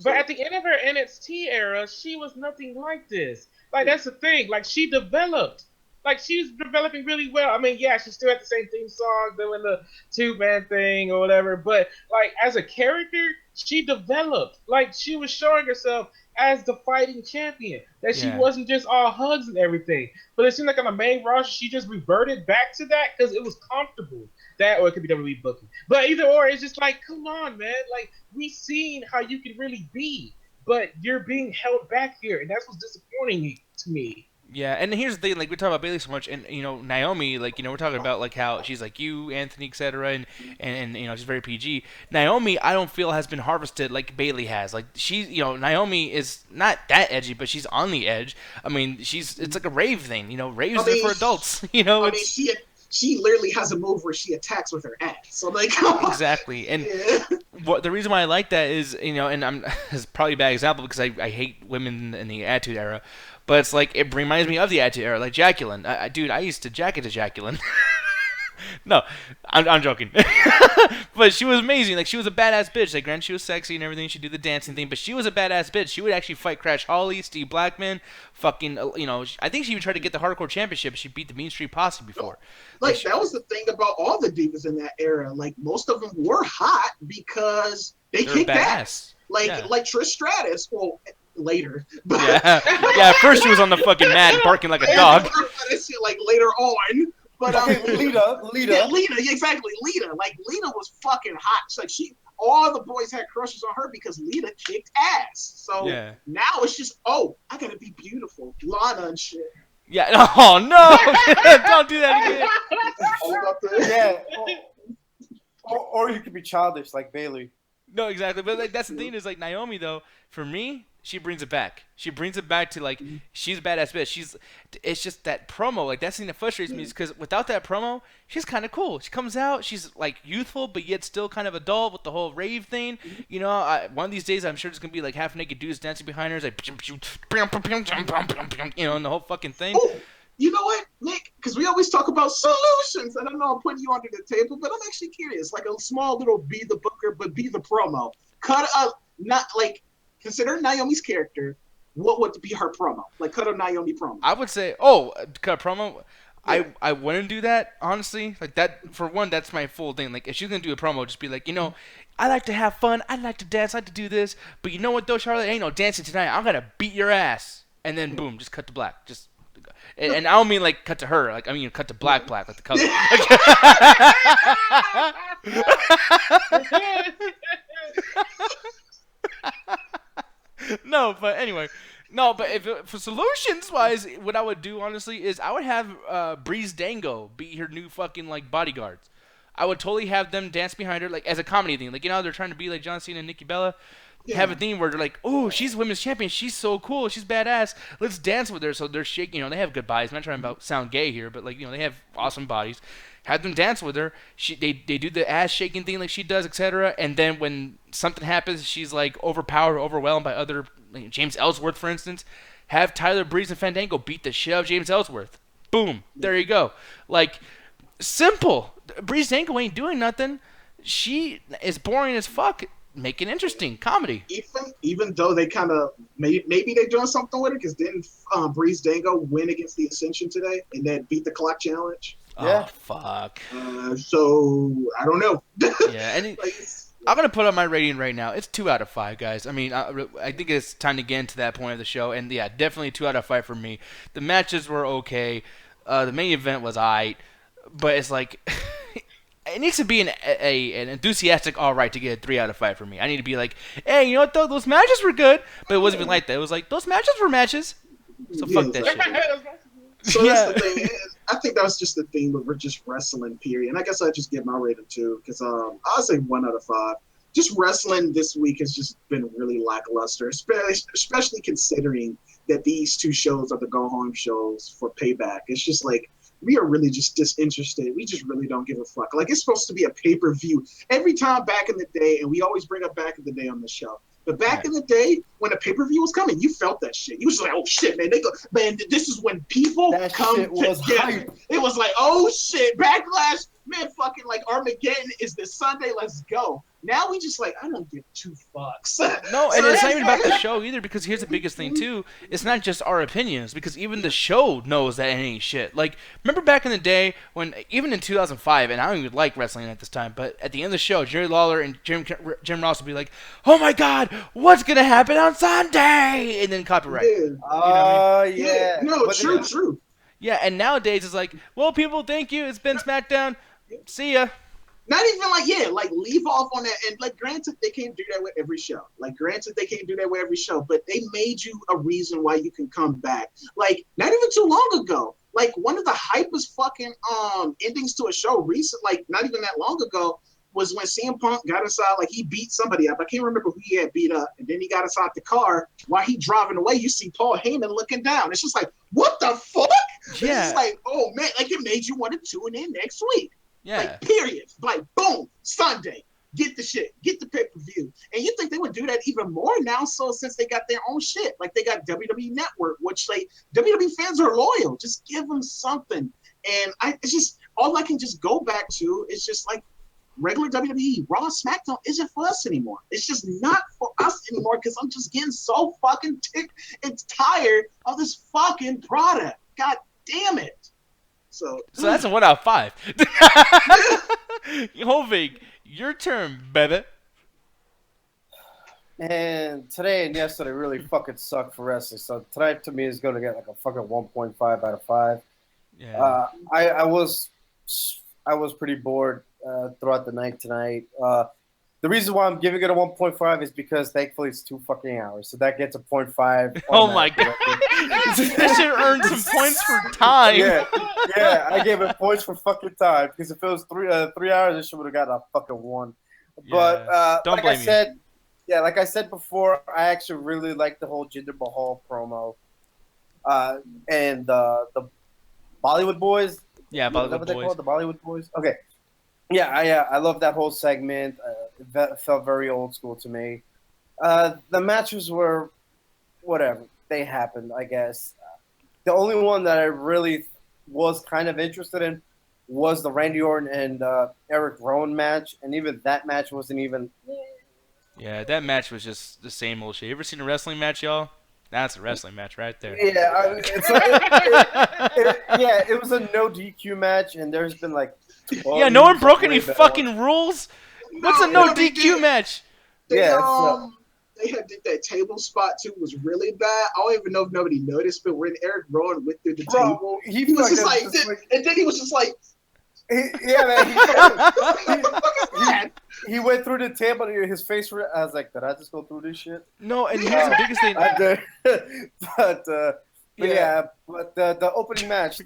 But at the end of her NXT era, she was nothing like this. Like that's the thing. Like she developed. Like she was developing really well. I mean, yeah, she still had the same theme song, doing the 2-man thing or whatever. But like as a character, she developed. Like she was showing herself as the fighting champion. That she wasn't just all hugs and everything. But it seemed like on the main roster, she just reverted back to that because it was comfortable. That or it could be WWE booking. But either or, it's just like, come on, man. Like we've seen how you can really be, but you're being held back here, and that's what's disappointing to me. Yeah, and here's the thing, like, we talk about Bailey so much, and, Naomi, like, we're talking about, like, how she's like you, Anthony, etc., and she's very PG. Naomi, I don't feel has been harvested like Bailey has. Like, she's, Naomi is not that edgy, but she's on the edge. I mean, it's like a rave thing, raves are for adults, she literally has a move where she attacks with her ass. So like exactly. And the reason why I like that is, and it's probably a bad example because I hate women in the Attitude Era, but it's like it reminds me of the Attitude Era, like Jacqueline. Dude, I used to jack it to Jacqueline. No, I'm joking. But she was amazing. Like, she was a badass bitch. Like, granted, she was sexy and everything. She'd do the dancing thing, but she was a badass bitch. She would actually fight Crash Holly, Steve Blackman, fucking, I think she even tried to get the Hardcore Championship. She beat the Mean Street Posse before. Like that was the thing about all the divas in that era. Like, most of them were hot because they kicked ass. Like Trish Stratus. Well, later. But yeah, at first she was on the fucking mat barking like a dog. Like, later on. But Lita. Yeah, Lita, exactly. Lita. Like, Lita was fucking hot. It's like all the boys had crushes on her because Lita kicked ass. So now it's just, I gotta be beautiful. Lana and shit. Yeah. Oh no! Don't do that again. Or you could be childish like Bailey. No, exactly. But like that's the thing is like Naomi though. For me, she brings it back. She brings it back to like she's a badass bitch. It's just that promo. Like that's the thing that frustrates me is because without that promo, she's kind of cool. She comes out, she's like youthful, but yet still kind of adult with the whole rave thing. One of these days I'm sure it's gonna be like half naked dudes dancing behind her, like and the whole fucking thing. Oh, you know what, Nick? Because we always talk about solutions, and I know I'm putting you under the table, but I'm actually curious. Like a small little be the booker, but be the promo. Consider Naomi's character. What would be her promo? Like, cut a Naomi promo. I would say, cut a promo. Yeah. I wouldn't do that, honestly. Like, that, for one, that's my full thing. Like, if she's going to do a promo, just be like, I like to have fun. I like to dance. I like to do this. But you know what, though, Charlotte? Ain't no dancing tonight. I'm going to beat your ass. And then, boom, just cut to black. And I don't mean, like, cut to her. Like, I mean, cut to black, like the color. No, but anyway. No, but for solutions-wise, what I would do, honestly, is I would have Breeze Dango be her new fucking, like, bodyguards. I would totally have them dance behind her, like, as a comedy thing. Like, they're trying to be like John Cena and Nikki Bella. Yeah. Have a thing where they're like, oh, she's women's champion. She's so cool. She's badass. Let's dance with her. So they're shaking. They have good bodies. I'm not trying to sound gay here, but, like, they have awesome bodies. Have them dance with her. They do the ass shaking thing like she does, etc. And then when something happens, she's like overpowered, overwhelmed by other, like James Ellsworth, for instance. Have Tyler Breeze and Fandango beat the shit out of James Ellsworth. Boom, there you go. Like, simple. Breeze Dango ain't doing nothing. She is boring as fuck. Make it interesting comedy. Even though they kind of maybe they're doing something with it, because didn't Breeze Dango win against the Ascension today and then beat the clock challenge? Yeah. Oh, fuck. So, I don't know. Yeah, and I'm going to put up my rating right now. It's 2 out of 5, guys. I mean, I think it's time to get into that point of the show. And, yeah, definitely 2 out of 5 for me. The matches were okay. The main event was aight. But it's like, it needs to be an enthusiastic all right to get a 3 out of 5 for me. I need to be like, hey, you know what though? Those matches were good, but it wasn't even like that. It was like those matches were matches. So fuck that shit. So that's the thing. I think that was just the thing with just wrestling, period. And I guess I just give my rating too, because I'll say 1 out of 5. Just wrestling this week has just been really lackluster, especially considering that these 2 shows are the go-home shows for Payback. It's just like, we are really just disinterested. We just really don't give a fuck. Like, it's supposed to be a pay-per-view every time back in the day, and we always bring up back in the day on the show. But back in the day, when a pay-per-view was coming, you felt that shit. You was like, oh shit, man. Man, this is when people come together. Hype. It was like, oh shit, Backlash, man, fucking like Armageddon is this Sunday, let's go. Now we just like, I don't give 2 fucks. No, and it's not even about the show either, because here's the biggest thing too. It's not just our opinions, because even the show knows that it ain't shit. Like, remember back in the day when, even in 2005, and I don't even like wrestling at this time, but at the end of the show, Jerry Lawler and Jim Ross would be like, oh my god, what's gonna happen on Sunday? And then copyright. Yeah. You know what I mean? Yeah. No, true. Yeah, and nowadays it's like, well, people, thank you. It's been SmackDown. See ya. Not even like leave off on that. And like, granted, they can't do that with every show. But they made you a reason why you can come back. Like, not even too long ago. Like, one of the hypest fucking endings to a show recent, like not even that long ago, was when CM Punk got inside, like he beat somebody up. I can't remember who he had beat up. And then he got inside the car. While he driving away, you see Paul Heyman looking down. It's just like, what the fuck? Yeah. It's like, oh man, like it made you want to tune in next week. Yeah. Like, period. Like, boom, Sunday. Get the shit. Get the pay-per-view. And you think they would do that even more now, so since they got their own shit. Like, they got WWE Network, which, like, WWE fans are loyal. Just give them something. And it's just, all I can just go back to is just, like, regular WWE, Raw, SmackDown isn't for us anymore. It's just not for us anymore, because I'm just getting so fucking ticked and tired of this fucking product. God damn it. So that's a 1 out of 5. Hovig, your turn, baby. And today and yesterday really fucking sucked for wrestling. So tonight to me is going to get like a fucking 1.5 out of 5. Yeah. I was pretty bored throughout the night tonight. The reason why I'm giving it a 1.5 is because thankfully it's 2 fucking hours. So that gets a 0.5. Oh my god. That should earn some points for time. Yeah, I gave it points for fucking time, because if it was 3 hours, it should have gotten a fucking 1. But don't blame me. Yeah, like I said before, I actually really like the whole Jinder Mahal promo, and the Bollywood Boys. Yeah, Bollywood Boys. The Bollywood Boys. Okay. Yeah, I love that whole segment. That felt very old school to me. The matches were whatever. They happened, I guess. The only one that I really was kind of interested in was the Randy Orton and Eric Rowan match, and even that match wasn't even. Yeah, that match was just the same old shit. You ever seen a wrestling match, y'all? That's a wrestling match right there. Yeah, it was a no DQ match, and there's been like. Yeah, no one broke any fucking rules. What's a no DQ match? They had that table spot too was really bad. I don't even know if nobody noticed, but when Eric Rowan went through the table, he was just like, and then he was just like, he went through the table. His face. I was like, did I just go through this shit? No, and here's the biggest thing. I did, but the opening match.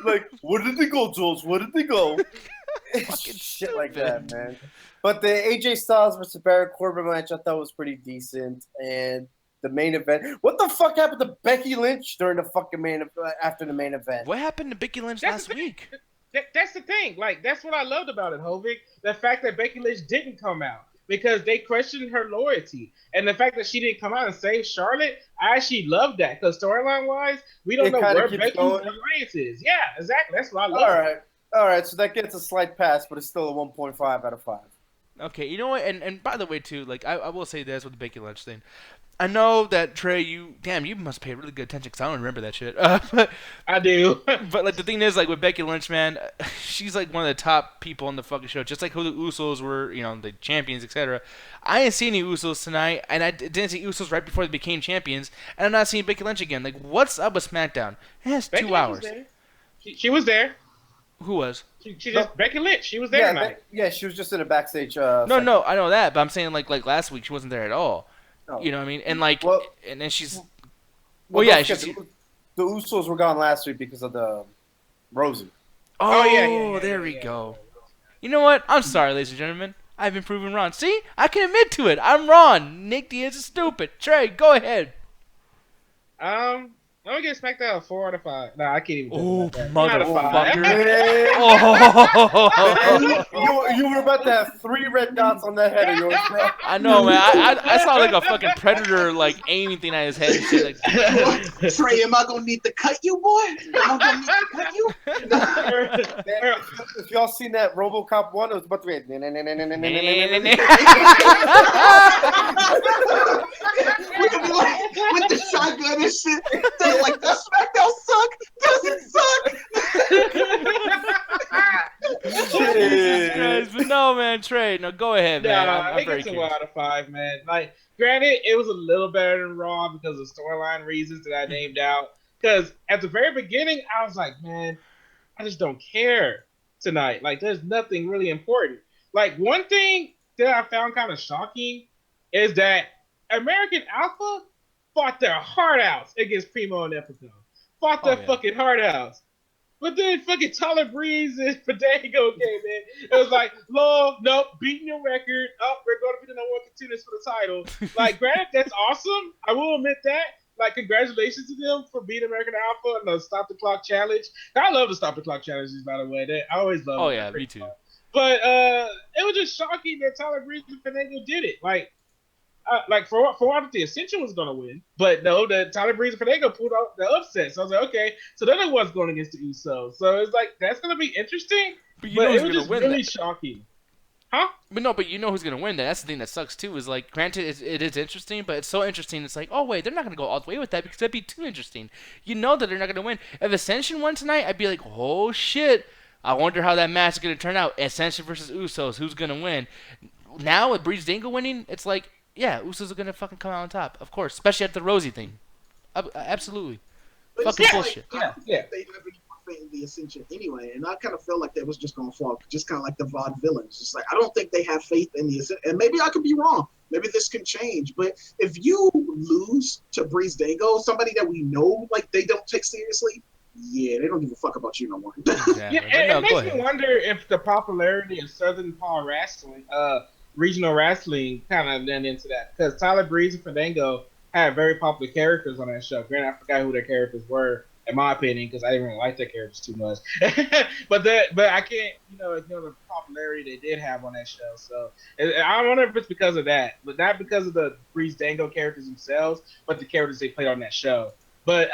Like, where did they go, Jules? Where did they go? Fucking shit like that, man. But the AJ Styles versus Baron Corbin match I thought was pretty decent, and the main event. What the fuck happened to Becky Lynch during the fucking after the main event? What happened to Becky Lynch last week? That's the thing. Like, that's what I loved about it, Hovig. The fact that Becky Lynch didn't come out, because they questioned her loyalty. And the fact that she didn't come out and save Charlotte, I actually love that. Because storyline-wise, we don't know where Becky's alliance is. Yeah, exactly. That's what I love. All right. So that gets a slight pass, but it's still a 1.5 out of 5. Okay, you know what? And by the way, too, like, I will say this with the Becky Lynch thing. I know that, Trey, you must pay really good attention, because I don't remember that shit. But I do. But, like, the thing is, like, with Becky Lynch, man, she's, like, one of the top people on the fucking show. Just like who the Usos were, you know, the champions, etc. I didn't see any Usos tonight, and I didn't see Usos right before they became champions, and I'm not seeing Becky Lynch again. Like, what's up with SmackDown? It has 2 hours. She was there. Who was? She just Becky Lynch. She was there tonight. Yeah, she was just in a backstage. No, I know that, but I'm saying like last week she wasn't there at all. Oh. You know what I mean? And like, Well, and then she's. Well, yeah, the Usos were gone last week because of the Rosie. Oh, yeah, there we go. You know what? I'm sorry, ladies and gentlemen. I've been proven wrong. See? I can admit to it. I'm wrong. Nick Diaz is stupid. Trey, go ahead. Let me get SmackDown a 4 out of 5. Nah, I can't even. Oh, motherfucker! You were about to have 3 red dots on the head of yours, bro. I know, man. I saw like a fucking predator like aiming thing at his head and shit. Like, Trey, am I gonna need to cut you, boy? Am I gonna need to cut you? If y'all seen that RoboCop 1, it was about to be. With the shotgun and shit. They're like, that SmackDown suck. Does it suck? Jesus Christ. But no, man, Trey. No, go ahead, man. I'm very it's a curious. 1 out of 5, man. Like, granted, it was a little better than Raw because of storyline reasons that I named out. Because at the very beginning, I was like, man, I just don't care tonight. Like, there's nothing really important. Like, one thing that I found kind of shocking is that American Alpha fought their heart outs against Primo and Epico. Fought their fucking heart outs. But then fucking Tyler Breeze and Fandango came in. It was like, Lord, nope, beating your record. Oh, we're going to be the number 1 contenders for the title. Like, granted, that's awesome. I will admit that. Like, congratulations to them for beating American Alpha and the Stop the Clock Challenge. I love the Stop the Clock challenges, by the way. I always love them. Oh, yeah, me too. But it was just shocking that Tyler Breeze and Fandango did it. Like for what the Ascension was gonna win, but no, the Tyler Breeze and Fandango pulled out the upset. So I was like, okay, so then it was going against the Usos. So it's like that's gonna be interesting. But it was just really shocking, huh? But no, but you know who's gonna win. That's the thing that sucks too. Is like, granted, it is interesting, but it's so interesting. It's like, oh wait, they're not gonna go all the way with that because that'd be too interesting. You know that they're not gonna win. If Ascension won tonight, I'd be like, oh shit. I wonder how that match is gonna turn out. Ascension versus Usos, who's gonna win? Now with Breeze Dingo winning, it's like. Yeah, Usos are gonna fucking come out on top, of course, especially after the Rosie thing. Absolutely, but fucking bullshit. Like, I don't think they have any more faith in the Ascension anyway, and I kind of felt like they was just gonna fall, just kind of like the VOD villains. Just like I don't think they have faith in the Ascension, and maybe I could be wrong. Maybe this can change, but if you lose to Breeze Dango, somebody that we know like they don't take seriously. Yeah, they don't give a fuck about you no more. Exactly. It makes me wonder if the popularity of Southern Power Wrestling, regional wrestling, kind of then into that, because Tyler Breeze and Fandango had very popular characters on that show. Granted, I forgot who their characters were, in my opinion, because I didn't really like their characters too much. but I can't, ignore the popularity they did have on that show. So I wonder if it's because of that, but not because of the Breeze Dango characters themselves, but the characters they played on that show. But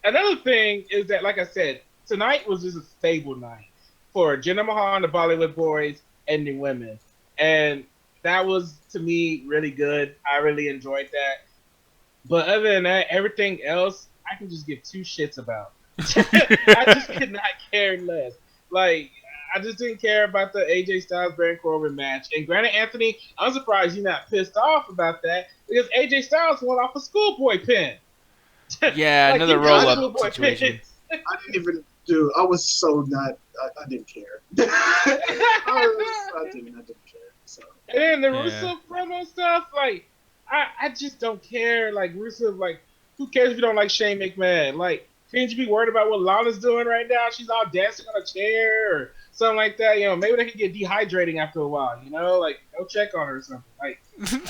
another thing is that, like I said, tonight was just a stable night for Jinder Mahal and the Bollywood Boys and the women. And that was, to me, really good. I really enjoyed that. But other than that, everything else, I can just give 2 shits about. I just could not care less. Like, I just didn't care about the AJ Styles Baron Corbin match. And granted, Anthony, I'm surprised you're not pissed off about that because AJ Styles won off a schoolboy pin. Yeah, like, another roll-up situation. I didn't even do. I was so not. I didn't care. I didn't care. So. And then the Rusev promo stuff, like, I just don't care. Like, Rusev, like, who cares if you don't like Shane McMahon? Like, can't you be worried about what Lana's doing right now? She's all dancing on a chair or something like that. Maybe they could get dehydrating after a while. Like, go check on her or something. Like,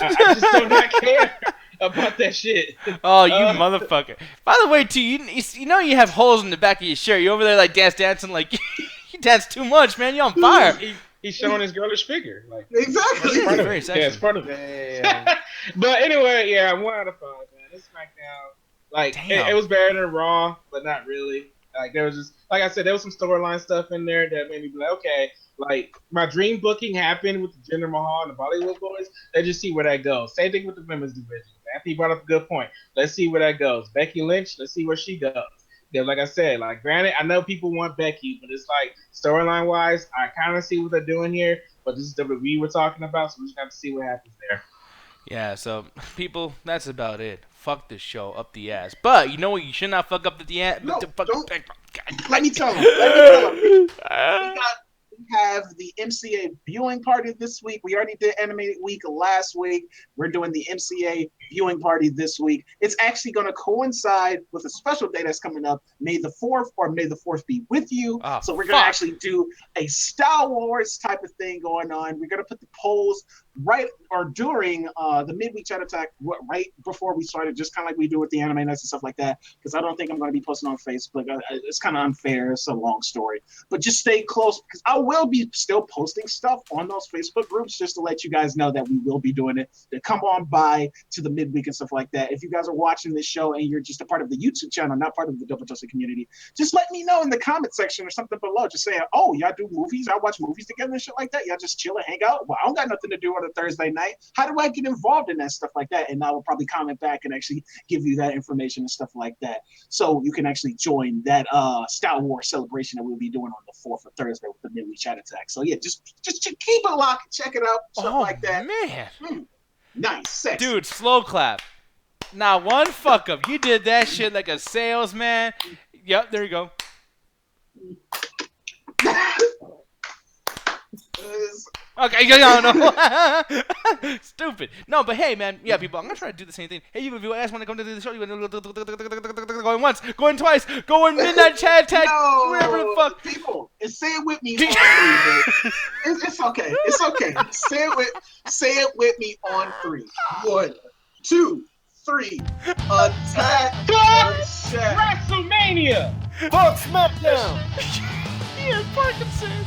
I just do not care about that shit. Oh, you motherfucker! By the way, too, you have holes in the back of your shirt. You over there like dancing like you dance too much, man. You on fire. He's showing his girlish figure. Like exactly. It's part of it. But anyway, yeah, I'm 1 out of 5, man. It's SmackDown. Like it was better than Raw, but not really. Like there was just, like I said, there was some storyline stuff in there that made me be like, okay, like my dream booking happened with the Jinder Mahal and the Bollywood Boys. Let's just see where that goes. Same thing with the women's division. Anthony brought up a good point. Let's see where that goes. Becky Lynch, let's see where she goes. Because like I said, like granted, I know people want Becky, but it's like storyline wise, I kind of see what they're doing here. But this is WWE we're talking about, so we just have to see what happens there. Yeah, so people, that's about it. Fuck this show up the ass. But you know what? You should not fuck up the ass. No, Let me tell him. We have the MCA viewing party this week. We already did Animated Week last week. We're doing the MCA viewing party this week. It's actually going to coincide with a special day that's coming up, May the 4th, or May the 4th be with you. Oh, so we're going to actually do a Star Wars type of thing going on. We're going to put the polls right or during the midweek chat attack right before we started, just kind of like we do with the anime nights and stuff like that, because I don't think I'm going to be posting on Facebook. It's kind of unfair. It's a long story. But just stay close, because I will be still posting stuff on those Facebook groups just to let you guys know that we will be doing it. To come on by to the midweek and stuff like that. If you guys are watching this show and you're just a part of the YouTube channel, not part of the Double Justice community, just let me know in the comment section or something below. Just saying, oh, y'all do movies? Y'all watch movies together and shit like that? Y'all just chill and hang out? Well, I don't got nothing to do on a Thursday night. How do I get involved in that stuff like that? And I will probably comment back and actually give you that information and stuff like that. So you can actually join that Star Wars celebration that we'll be doing on the 4th of Thursday with the midweek chat attack. So yeah, just keep it locked, check it out, stuff like that. Man. Nice, sexy. Dude, slow clap. Now one fuck up. You did that shit like a salesman. Yep, there you go. Okay, no. Stupid. No, but hey, man. Yeah, people, I'm going to try to do the same thing. Hey, you guys want to come to the show? You want to going once, going twice, going midnight chat attack, whatever the fuck. People, and say it with me on three, it's okay. It's okay. Say it with me on 3. 1, 2, 3. Attack WrestleMania! Fuck SmackDown! Ian Parkinson.